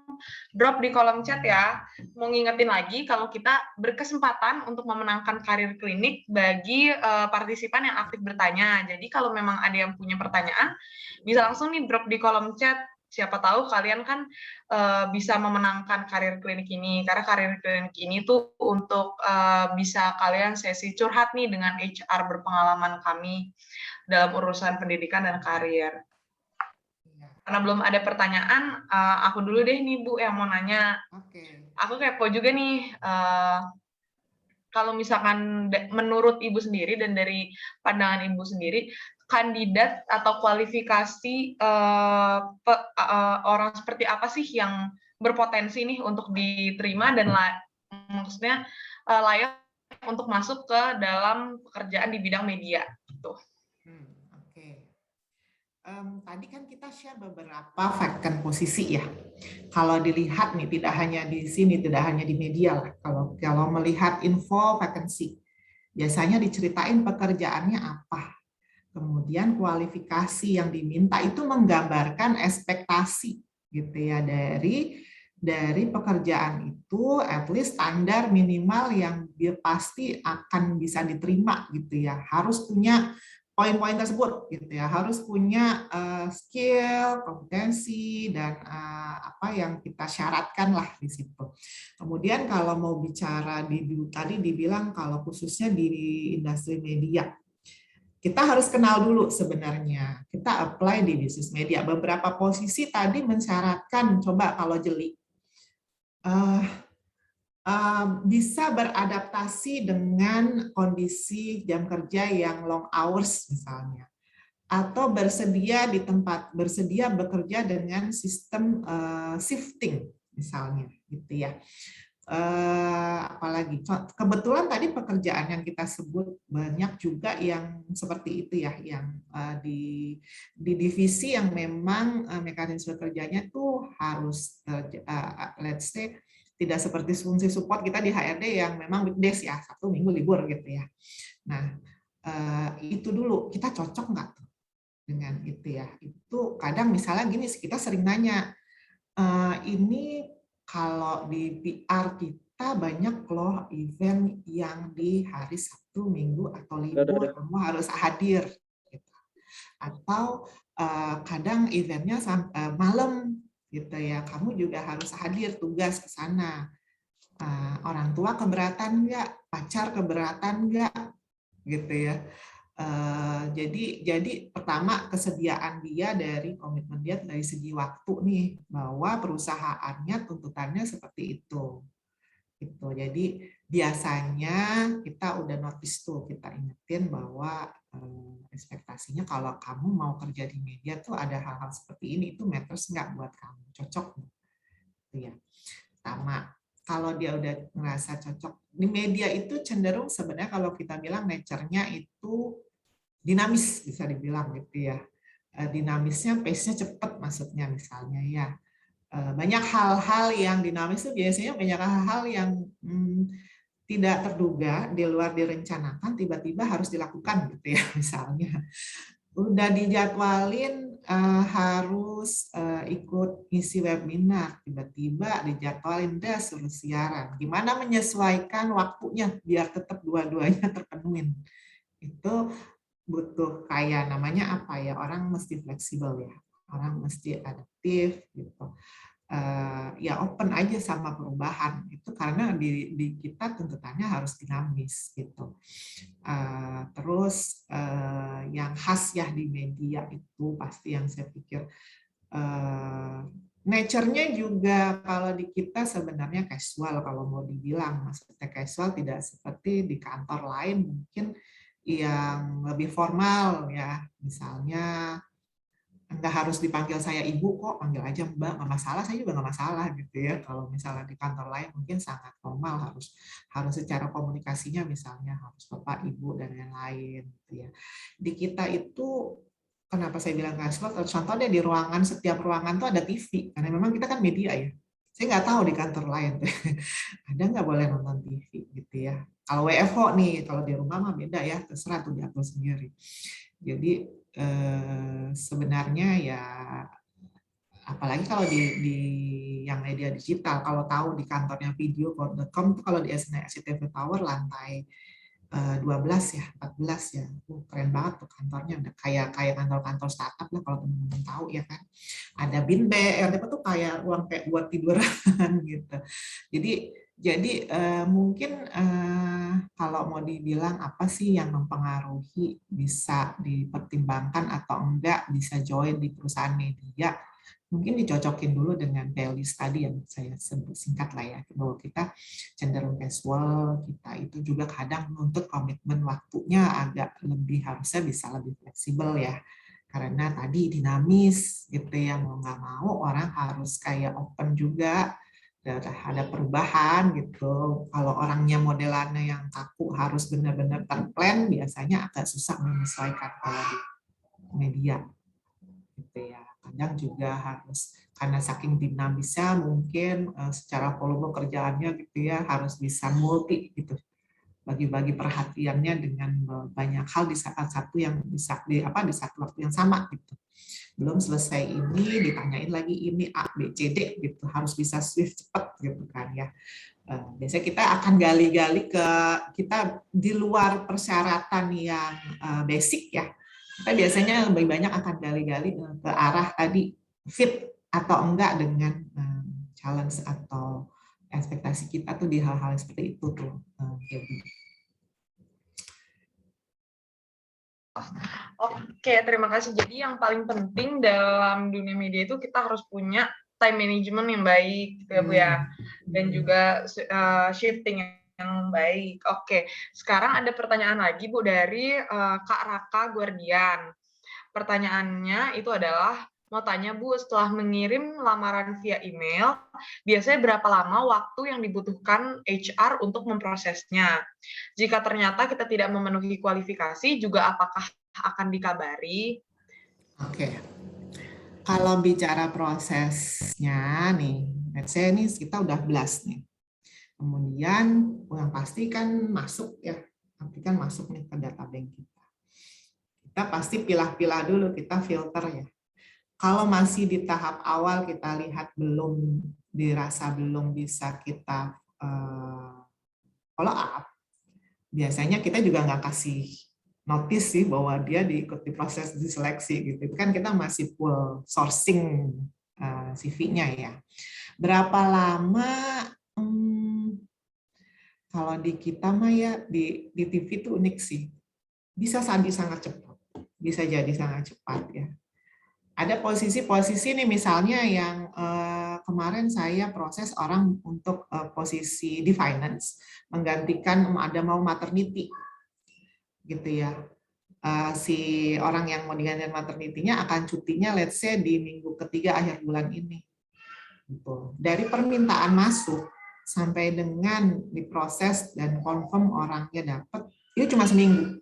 drop di kolom chat ya. Mau ngingetin lagi kalau kita berkesempatan untuk memenangkan karir klinik bagi partisipan yang aktif bertanya. Jadi kalau memang ada yang punya pertanyaan, bisa langsung nih drop di kolom chat. Siapa tahu kalian kan bisa memenangkan karir klinik ini. Karena karir klinik ini tuh untuk bisa kalian sesi curhat nih dengan HR berpengalaman kami dalam urusan pendidikan dan karir. Karena belum ada pertanyaan, aku dulu deh nih Bu yang mau nanya. Aku kepo juga nih, kalau misalkan menurut Ibu sendiri dan dari pandangan Ibu sendiri, kandidat atau kualifikasi orang seperti apa sih yang berpotensi nih untuk diterima dan maksudnya layak untuk masuk ke dalam pekerjaan di bidang media gitu. Tadi kan kita share beberapa vacant posisi ya. Kalau dilihat nih, tidak hanya di sini, tidak hanya di media lah. Kalau melihat info vacancy, biasanya diceritain pekerjaannya apa. Kemudian kualifikasi yang diminta itu menggambarkan ekspektasi gitu ya dari pekerjaan itu, at least standar minimal yang dia pasti akan bisa diterima gitu ya. Harus punya poin-poin tersebut gitu ya, harus punya skill, kompetensi dan apa yang kita syaratkan lah di situ. Kemudian kalau mau bicara tadi dibilang kalau khususnya di industri media, kita harus kenal dulu sebenarnya. Kita apply di bisnis media. Beberapa posisi tadi mensyaratkan, coba kalau jeli, bisa beradaptasi dengan kondisi jam kerja yang long hours misalnya, atau bersedia bekerja dengan sistem shifting misalnya, gitu ya. Apalagi kebetulan tadi pekerjaan yang kita sebut banyak juga yang seperti itu ya, yang di divisi yang memang mekanisme kerjanya tuh harus let's say tidak seperti fungsi support kita di HRD yang memang weekdays ya, Sabtu Minggu libur gitu ya. Nah, itu dulu kita cocok nggak tuh dengan itu ya? Itu kadang misalnya gini, kita sering nanya, ini kalau di PR kita banyak loh event yang di hari Sabtu, Minggu atau libur, kamu harus hadir. Gitu. Atau kadang eventnya malam gitu ya, kamu juga harus hadir tugas ke sana. Orang tua keberatan nggak, pacar keberatan nggak, gitu ya. Jadi pertama kesediaan dia dari komitmen dia dari segi waktu nih, bahwa perusahaannya tuntutannya seperti itu. Gitu. Jadi biasanya kita udah notice tuh, kita ingetin bahwa ekspektasinya kalau kamu mau kerja di media tuh ada hal-hal seperti ini, itu matters nggak buat kamu, cocok nggak? Itu ya. Pertama, kalau dia udah ngerasa cocok di media itu cenderung sebenarnya kalau kita bilang nature-nya itu dinamis, bisa dibilang gitu ya. Dinamisnya, pace-nya cepat maksudnya misalnya ya. Banyak hal-hal yang dinamis itu biasanya banyak hal-hal yang tidak terduga, di luar direncanakan, tiba-tiba harus dilakukan gitu ya. Misalnya udah dijadwalin harus ikut ngisi webinar, tiba-tiba dijadwalin deh suruh siaran. Gimana menyesuaikan waktunya biar tetap dua-duanya terpenuhin. Itu butuh kayak namanya apa ya, orang mesti fleksibel ya, orang mesti adaptif gitu. ya open aja sama perubahan itu, karena di kita tuntutannya harus dinamis gitu. Terus yang khas ya di media itu pasti yang saya pikir nature-nya juga kalau di kita sebenarnya casual, kalau mau dibilang, maksudnya casual tidak seperti di kantor lain mungkin yang lebih formal ya, misalnya nggak harus dipanggil saya ibu kok, panggil aja mbak, nggak masalah, saya juga nggak masalah gitu ya. Kalau misalnya di kantor lain mungkin sangat formal, harus secara komunikasinya misalnya harus bapak ibu dan lain-lain gitu ya. Di kita itu kenapa saya bilang casual? Contohnya di ruangan, setiap ruangan tuh ada TV, karena memang kita kan media ya. Saya nggak tahu di kantor lain ada nggak boleh nonton TV gitu ya. Kalau WFO nih, kalau di rumah mah beda ya, terserah tuh diatur sendiri. Jadi sebenarnya ya, apalagi kalau di yang media digital, kalau tahu di kantornya video.com itu kalau di SCTV Tower lantai 12 ya, 14 ya, keren banget tuh kantornya, udah kayak kantor-kantor startup lah kalau teman-teman tahu ya kan. Ada bin BR, tuh kayak ruang kayak buat tiduran gitu. Jadi mungkin kalau mau dibilang apa sih yang mempengaruhi bisa dipertimbangkan atau enggak bisa join di perusahaan media, mungkin dicocokin dulu dengan values tadi yang saya sebut singkat lah ya, bahwa kita cenderung casual, kita itu juga kadang menuntut komitmen waktunya agak lebih, harusnya bisa lebih fleksibel ya, karena tadi dinamis gitu ya, mau nggak mau orang harus kayak open juga ada perubahan gitu. Kalau orangnya modelannya yang kaku harus benar-benar terplan, biasanya agak susah menyesuaikan kalau di media gitu ya. Kadang juga harus karena saking dinamisnya mungkin secara volume kerjaannya gitu ya, harus bisa multi gitu, bagi-bagi perhatiannya dengan banyak hal di saat satu yang bisa di satu waktu yang sama gitu. Belum selesai ini ditanyain lagi ini A B C D gitu, harus bisa swift cepat gitu kan ya. Biasanya kita akan gali-gali ke kita di luar persyaratan yang basic ya. Kita biasanya lebih banyak akan gali-gali ke arah tadi fit atau enggak dengan challenge atau ekspektasi kita tuh di hal-hal seperti itu tuh. Oke, terima kasih. Jadi yang paling penting dalam dunia media itu kita harus punya time management yang baik, gitu ya Bu ya, dan juga shifting yang baik. Oke, sekarang ada pertanyaan lagi Bu dari Kak Raka Guardian. Pertanyaannya itu adalah, mau tanya Bu, setelah mengirim lamaran via email, biasanya berapa lama waktu yang dibutuhkan HR untuk memprosesnya? Jika ternyata kita tidak memenuhi kualifikasi, juga apakah akan dikabari? Oke. Kalau bicara prosesnya nih, let's say ini kita udah blast nih. Kemudian yang pasti kan masuk ya, nanti kan masuk nih ke data bank kita. Kita pasti pilah-pilah dulu, kita filter ya. Kalau masih di tahap awal kita lihat belum dirasa belum bisa kita follow up, biasanya kita juga nggak kasih notice sih bahwa dia diikuti proses diseleksi gitu. Itu kan kita masih full sourcing CV-nya ya. Berapa lama? Kalau di kita mah ya di TV itu unik sih. Bisa sangat cepat. Bisa jadi sangat cepat ya. Ada posisi-posisi nih misalnya yang kemarin saya proses orang untuk posisi di finance, menggantikan ada mau maternity gitu ya. Si orang yang mau digantikan maternity-nya akan cutinya let's say di minggu ketiga akhir bulan ini. Gitu. Dari permintaan masuk sampai dengan diproses dan confirm orangnya dapat, itu cuma seminggu.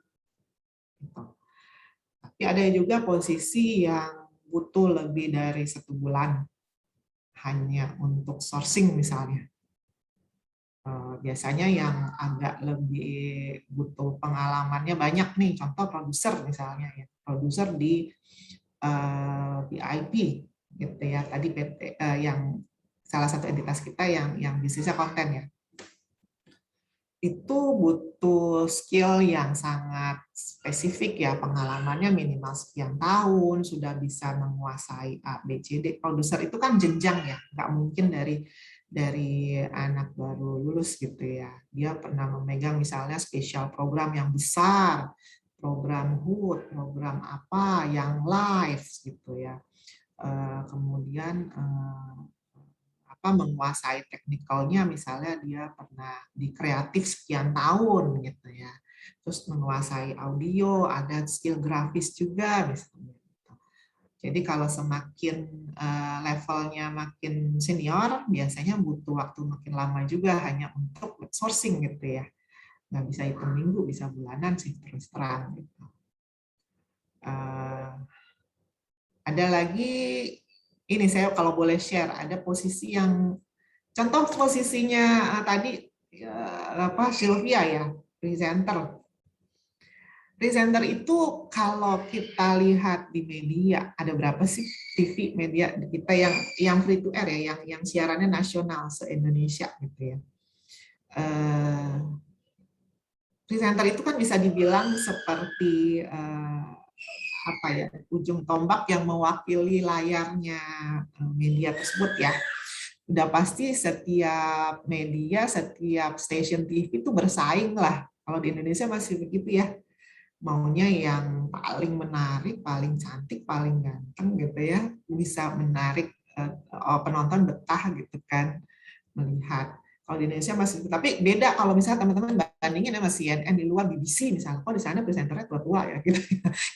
Gitu. Tapi ada juga posisi yang butuh lebih dari 1 bulan hanya untuk sourcing misalnya. Biasanya yang agak lebih butuh pengalamannya banyak nih, contoh produser misalnya ya, produser di BIP gitu ya, tadi PT yang salah satu entitas kita yang bisnisnya konten ya. itu butuh skill yang sangat spesifik ya, pengalamannya minimal sekian tahun, sudah bisa menguasai A, B, C, D. Produser itu kan jenjang ya, nggak mungkin dari anak baru lulus gitu ya. Dia pernah memegang misalnya spesial program yang besar, program HUT, program apa yang live gitu ya. Kemudian menguasai teknikalnya, misalnya dia pernah di kreatif sekian tahun gitu ya, terus menguasai audio, ada skill grafis juga misalnya. Jadi kalau semakin levelnya makin senior, biasanya butuh waktu makin lama juga hanya untuk sourcing gitu ya, nggak bisa hitung minggu, bisa bulanan sih terus terang gitu. Ada lagi ini, saya kalau boleh share, ada posisi yang contoh posisinya tadi Sylvia ya, presenter. Presenter itu kalau kita lihat di media, ada berapa sih TV media kita yang free to air ya, yang siarannya nasional se-Indonesia gitu ya. Presenter itu kan bisa dibilang seperti ujung tombak yang mewakili layarnya media tersebut ya. Udah pasti setiap media, setiap stasiun TV itu bersaing lah. Kalau di Indonesia masih begitu ya. Maunya yang paling menarik, paling cantik, paling ganteng gitu ya. Bisa menarik penonton betah gitu kan melihat. Kalau di Indonesia masih, tapi beda kalau misalnya teman-teman bandingin sama CNN di luar BBC misalnya, kok di sana presenternya tua-tua ya, gitu.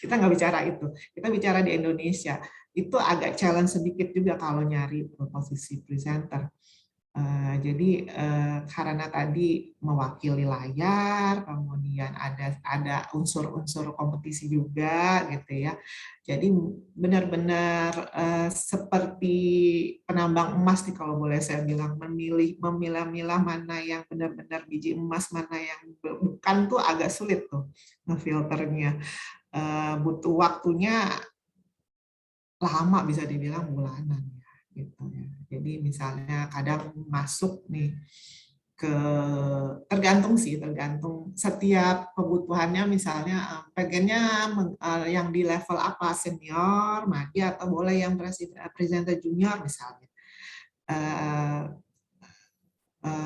Kita nggak bicara itu, kita bicara di Indonesia. Itu agak challenge sedikit juga kalau nyari posisi presenter. Jadi karena tadi mewakili layar, kemudian ada unsur-unsur kompetisi juga gitu ya. Jadi benar-benar seperti penambang emas nih kalau boleh saya bilang, memilah-milah mana yang benar-benar biji emas, mana yang bukan tuh agak sulit tuh ngefilternya. Butuh waktunya lama, bisa dibilang bulanan ya, gitu ya. Jadi misalnya kadang masuk nih tergantung setiap kebutuhannya, misalnya pengennya yang di level apa, senior, madya, atau boleh yang presenter junior misalnya.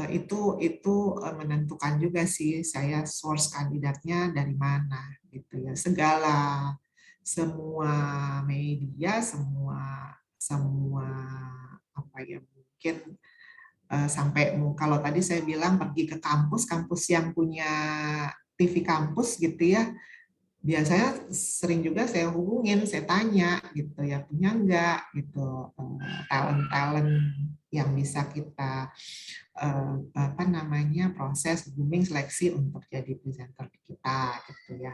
Itu menentukan juga sih saya source kandidatnya dari mana gitu ya. Semua media, semua apa ya, mungkin sampai kalau tadi saya bilang pergi ke kampus yang punya TV kampus gitu ya, biasanya sering juga saya hubungin, saya tanya gitu ya, punya enggak gitu talent-talent yang bisa kita proses grooming, seleksi untuk jadi presenter kita gitu ya.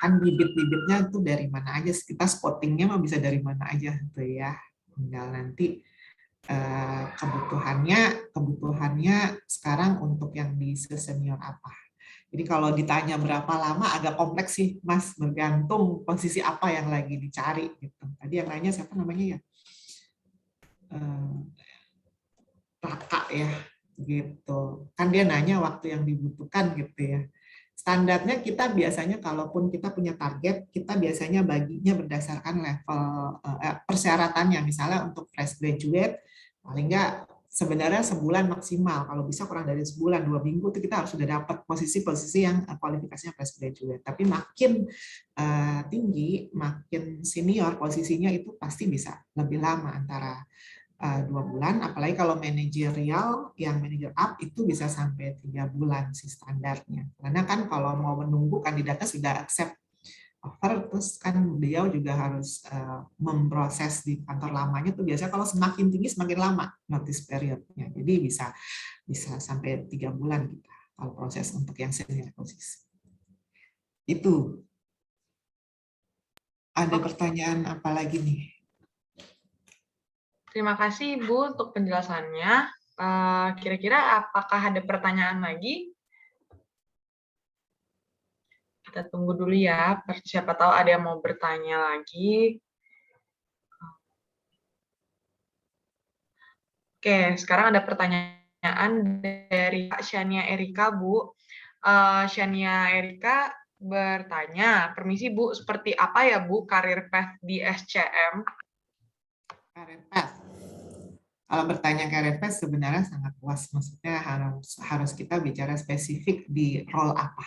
Kan bibit-bibitnya itu dari mana aja, kita spottingnya mah bisa dari mana aja gitu ya, tinggal nanti kebutuhannya sekarang untuk yang di senior apa. Jadi kalau ditanya berapa lama agak kompleks sih Mas, bergantung posisi apa yang lagi dicari gitu. Tadi yang nanya siapa namanya ya, Raka ya gitu, kan dia nanya waktu yang dibutuhkan gitu ya. Standarnya kita biasanya kalaupun kita punya target, kita biasanya baginya berdasarkan level persyaratannya. Misalnya untuk fresh graduate, paling nggak sebenarnya sebulan maksimal. Kalau bisa kurang dari sebulan, 2 minggu itu kita harus sudah dapat posisi-posisi yang kualifikasinya fresh graduate. Tapi makin tinggi, makin senior posisinya itu pasti bisa lebih lama, antara 2 bulan, apalagi kalau manajerial, yang manager up itu bisa sampai 3 bulan sih standarnya. Karena kan kalau mau menunggu kandidatnya sudah accept offer, terus kan beliau juga harus memproses di kantor lamanya tuh biasanya kalau semakin tinggi semakin lama notice periodnya. Jadi bisa sampai 3 bulan kita kalau proses untuk yang senior posisi. Itu. Ada pertanyaan apa lagi nih? Terima kasih Ibu untuk penjelasannya. Kira-kira apakah ada pertanyaan lagi? Kita tunggu dulu ya, siapa tahu ada yang mau bertanya lagi. Oke, sekarang ada pertanyaan dari Kak Shania Erika, Bu. Shania Erika bertanya, permisi Bu, seperti apa ya Bu karir path di SCM? Career path. Kalau bertanya career path sebenarnya sangat luas, maksudnya harus kita bicara spesifik di role apa.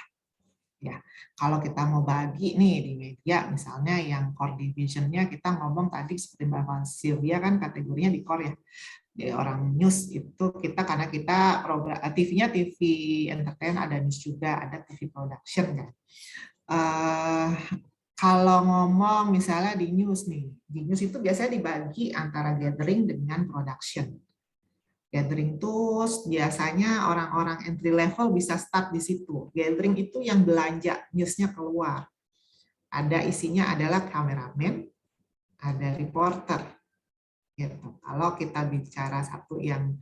Ya, kalau kita mau bagi nih di media, misalnya yang core division-nya kita ngomong tadi seperti Mbak Sylvia kan kategorinya di core ya. Di orang news itu kita karena kita program TV-nya TV entertain, ada news juga, ada TV production kan. Kalau ngomong misalnya di news nih, di news itu biasanya dibagi antara gathering dengan production. Gathering itu biasanya orang-orang entry level bisa start di situ. Gathering itu yang belanja newsnya keluar. Ada isinya adalah kameramen, ada reporter. Gitu. Kalau kita bicara satu yang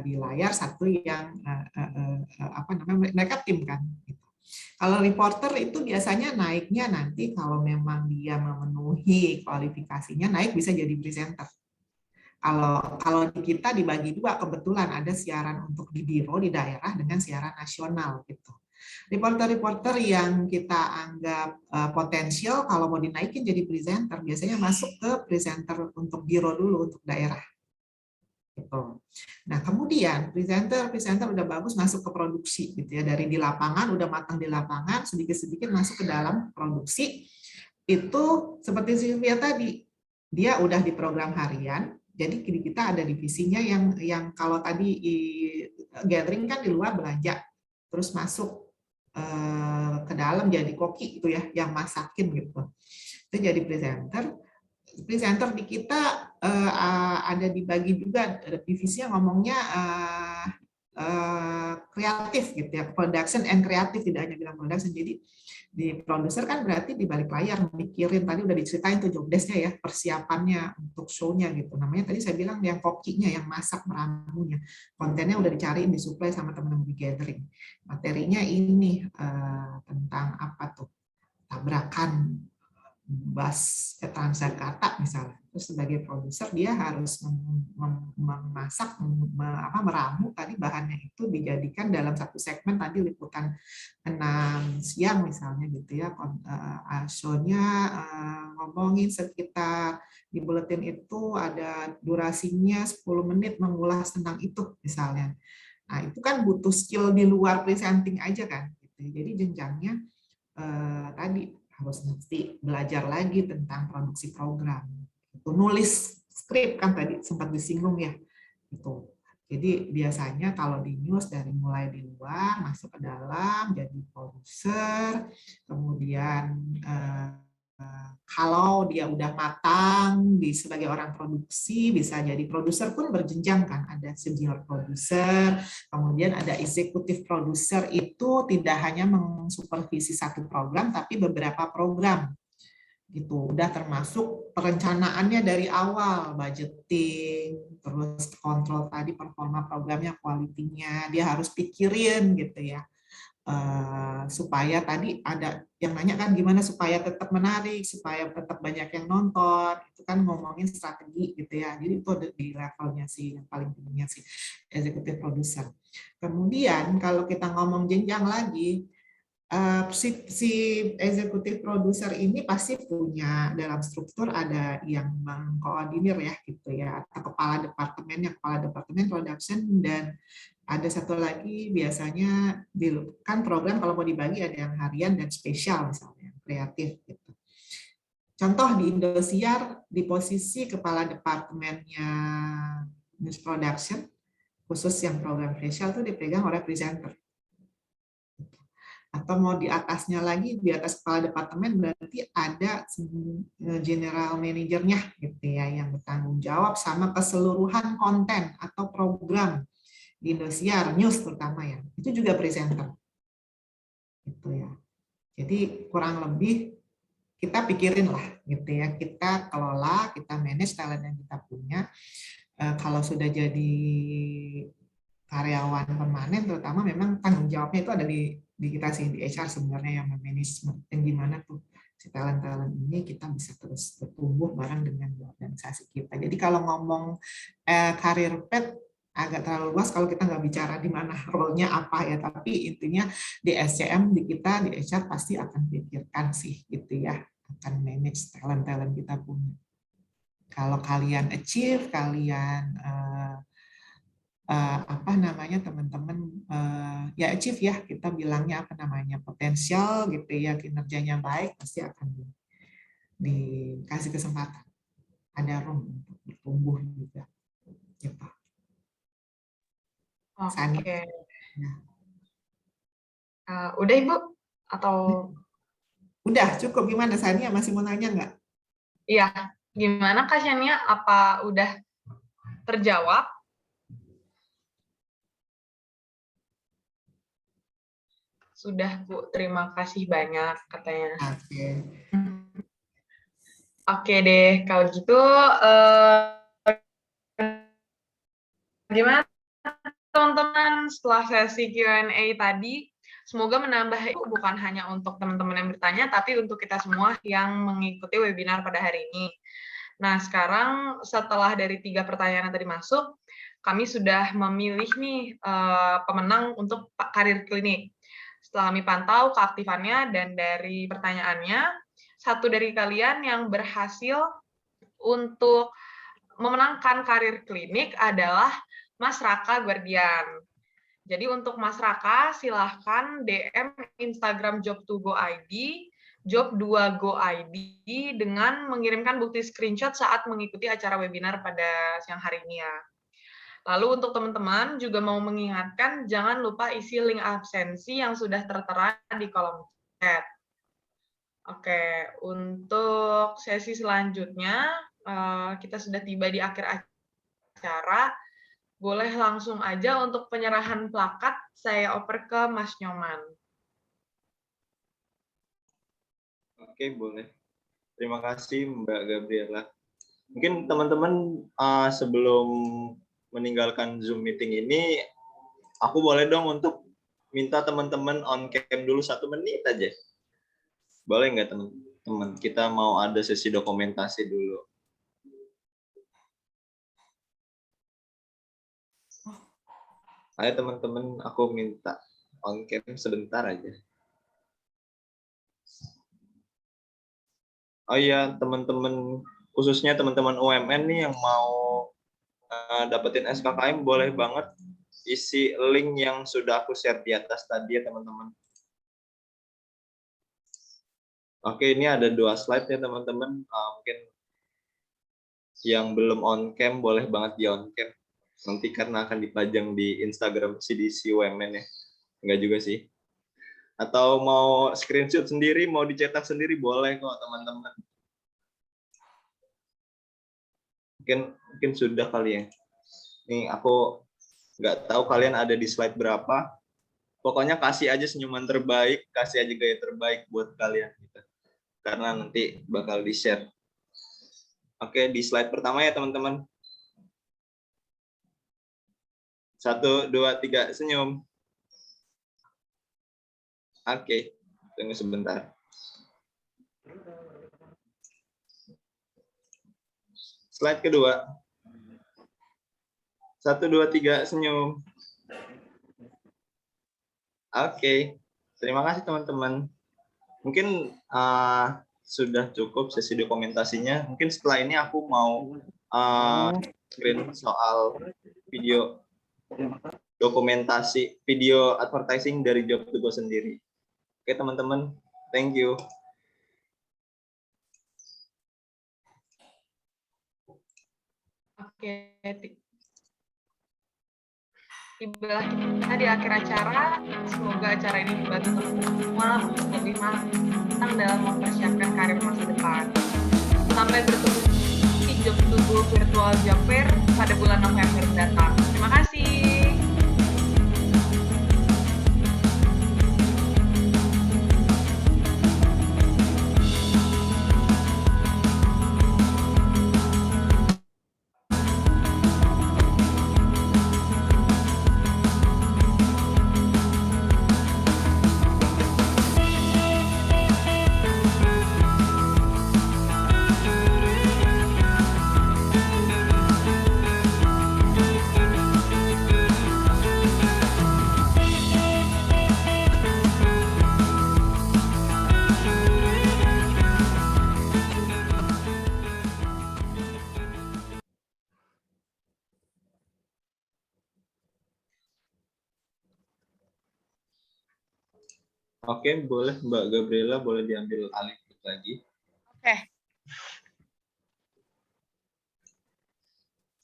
di layar, satu yang apa namanya, mereka tim kan. Gitu. Kalau reporter itu biasanya naiknya nanti kalau memang dia memenuhi kualifikasinya naik bisa jadi presenter. Kalau di kita dibagi dua, kebetulan ada siaran untuk di biro di daerah dengan siaran nasional gitu. Reporter-reporter yang kita anggap potensial kalau mau dinaikin jadi presenter biasanya masuk ke presenter untuk biro dulu untuk daerah. Gitu. Nah kemudian presenter udah bagus masuk ke produksi gitu ya, dari di lapangan udah matang di lapangan, sedikit-sedikit masuk ke dalam produksi. Itu seperti Sylvia tadi, dia udah di program harian. Jadi kita ada divisinya yang kalau tadi gathering kan di luar belanja, terus masuk ke dalam jadi koki itu ya, yang masakin gitu. Itu jadi presenter. Presenter di kita ada dibagi juga, ada divisinya ngomongnya kreatif gitu ya, production and kreatif, tidak hanya bilang production. Jadi di produser kan berarti di balik layar mikirin, tadi udah diceritain tuh job desk-nya ya, persiapannya untuk show-nya gitu. Namanya tadi saya bilang yang kokinya, yang masak meramunya. Kontennya udah dicariin, disuplai sama teman-teman di gathering. Materinya ini tentang apa tuh? Tabrakan bus Transjakarta misalnya. Terus sebagai produser dia harus memasak, meramu tadi bahannya itu dijadikan dalam satu segmen tadi liputan 6 siang misalnya gitu ya. Show-nya ngomongin sekitar di buletin itu ada durasinya 10 menit mengulas tentang itu misalnya. Nah itu kan butuh skill di luar presenting aja kan. Gitu. Jadi jenjangnya tadi harus mesti belajar lagi tentang produksi program. Itu nulis skrip kan tadi sempat disinggung ya. Itu. Jadi biasanya kalau di news dari mulai di luar masuk ke dalam jadi produser, kemudian kalau dia udah matang sebagai orang produksi bisa jadi produser pun berjenjang kan, ada senior produser, kemudian ada eksekutif produser, itu tidak hanya mensupervisi satu program tapi beberapa program gitu, udah termasuk perencanaannya dari awal, budgeting, terus kontrol tadi performa programnya, kualitinya dia harus pikirin gitu ya. Supaya tadi ada yang nanya kan gimana supaya tetap menarik, supaya tetap banyak yang nonton, itu kan ngomongin strategi gitu ya. Jadi itu di levelnya sih yang paling tingginya sih executive producer. Kemudian kalau kita ngomong jenjang lagi, si executive producer ini pasti punya dalam struktur ada yang mengkoordinir ya gitu ya, atau kepala departemen production, dan ada satu lagi biasanya kan program kalau mau dibagi ada yang harian dan spesial misalnya kreatif gitu. Contoh di Indosiar di posisi kepala departemennya news production khusus yang program spesial itu dipegang oleh presenter. Atau mau di atasnya lagi, di atas kepala departemen berarti ada general manajernya gitu ya, yang bertanggung jawab sama keseluruhan konten atau program di Indosiar, news terutama ya, itu juga presenter. Gitu ya. Jadi kurang lebih kita pikirin lah gitu ya, kita kelola, kita manage talent yang kita punya. Kalau sudah jadi karyawan permanen terutama memang tanggung jawabnya itu ada di kita sih, di HR sebenarnya yang memanage dan gimana tuh si talent ini kita bisa terus bertumbuh bareng dengan organisasi kita. Jadi kalau ngomong career path agak terlalu luas kalau kita nggak bicara di mana role-nya apa ya, tapi intinya di SCM di kita di HR pasti akan pikirkan sih gitu ya, akan manage talent kita punya. Kalau kalian achieve, kalian apa namanya teman-teman ya achieve ya, kita bilangnya apa namanya potensial gitu ya, kinerjanya baik, pasti akan dikasih kesempatan, ada room untuk bertumbuh juga gitu. Sani. Oke. Ya. Udah Ibu? Atau Udah cukup, gimana Sania, masih mau nanya nggak? iya, gimana Kak Shania? Apa udah terjawab? Sudah Bu, terima kasih banyak katanya. Oke. Oke deh, kalau gitu gimana teman-teman setelah sesi Q&A tadi? Semoga menambah bukan hanya untuk teman-teman yang bertanya, tapi untuk kita semua yang mengikuti webinar pada hari ini. Nah, sekarang setelah dari 3 pertanyaan yang tadi masuk, kami sudah memilih nih pemenang untuk karir klinik. Setelah kami pantau keaktifannya dan dari pertanyaannya, satu dari kalian yang berhasil untuk memenangkan karir klinik adalah Mas Raka Guardian. Jadi untuk Mas Raka, silahkan DM Instagram Job2Go ID, Job2Go ID dengan mengirimkan bukti screenshot saat mengikuti acara webinar pada siang hari ini ya. Lalu untuk teman-teman juga mau mengingatkan, jangan lupa isi link absensi yang sudah tertera di kolom chat. Oke, untuk sesi selanjutnya, kita sudah tiba di akhir acara. Boleh langsung aja untuk penyerahan plakat, saya oper ke Mas Nyoman. Oke, boleh. Terima kasih Mbak Gabriela. Mungkin teman-teman sebelum meninggalkan Zoom meeting ini, aku boleh dong untuk minta teman-teman on cam dulu 1 menit aja. Boleh nggak teman-teman? Kita mau ada sesi dokumentasi dulu. Ayo teman-teman, aku minta on cam sebentar aja. Oh iya, teman-teman, khususnya teman-teman UMN nih yang mau dapetin SKKM, boleh banget isi link yang sudah aku share di atas tadi ya teman-teman. Oke, ini ada 2 slide ya teman-teman. Mungkin yang belum on cam boleh banget di on cam. Nanti karena akan dipajang di Instagram CDC UMN ya. Enggak juga sih. Atau mau screenshot sendiri, mau dicetak sendiri, boleh kok teman-teman. Mungkin sudah kali ya. Nih aku nggak tahu kalian ada di slide berapa. Pokoknya kasih aja senyuman terbaik, kasih aja gaya terbaik buat kalian. Gitu. Karena nanti bakal di-share. Oke, di slide pertama ya teman-teman. 1, 2, 3, senyum. Oke, tunggu sebentar. Slide kedua. 1, 2, 3, senyum. Oke, terima kasih teman-teman. Mungkin sudah cukup sesi dokumentasinya. Mungkin setelah ini aku mau screen soal video dokumentasi video advertising dari Job2Go sendiri. Oke teman-teman, thank you. Oke, tibalah kita di akhir acara. Semoga acara ini membantu teman-teman semua untuk lebih matang dalam mempersiapkan karir masa depan. Sampai bertemu di Job2Go Virtual Job Fair pada bulan November mendatang. Terima kasih. Oke, boleh Mbak Gabriela, boleh diambil alih lagi. Oke.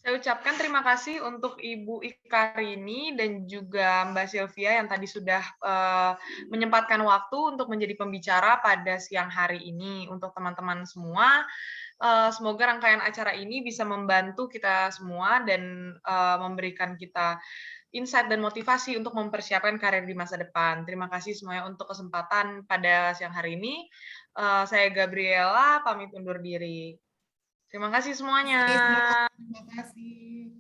Saya ucapkan terima kasih untuk Ibu Ikarini dan juga Mbak Sylvia yang tadi sudah menyempatkan waktu untuk menjadi pembicara pada siang hari ini. Untuk teman-teman semua, semoga rangkaian acara ini bisa membantu kita semua dan memberikan kita insight dan motivasi untuk mempersiapkan karir di masa depan. Terima kasih semuanya untuk kesempatan pada siang hari ini. Saya Gabriela, pamit undur diri. Terima kasih semuanya. Terima kasih.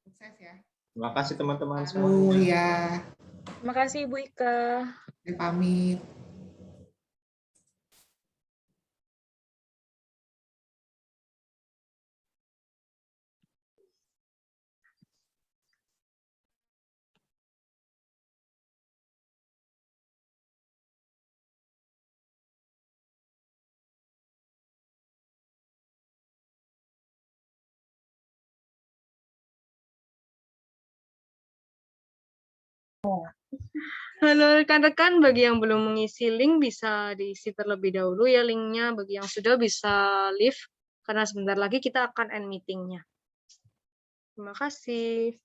Sukses ya. Terima kasih teman-teman Lalu semuanya. ya, Terima kasih Ibu Ika. saya pamit. Halo rekan-rekan, bagi yang belum mengisi link bisa diisi terlebih dahulu ya linknya. Bagi yang sudah bisa leave, karena sebentar lagi kita akan end meetingnya. Terima kasih.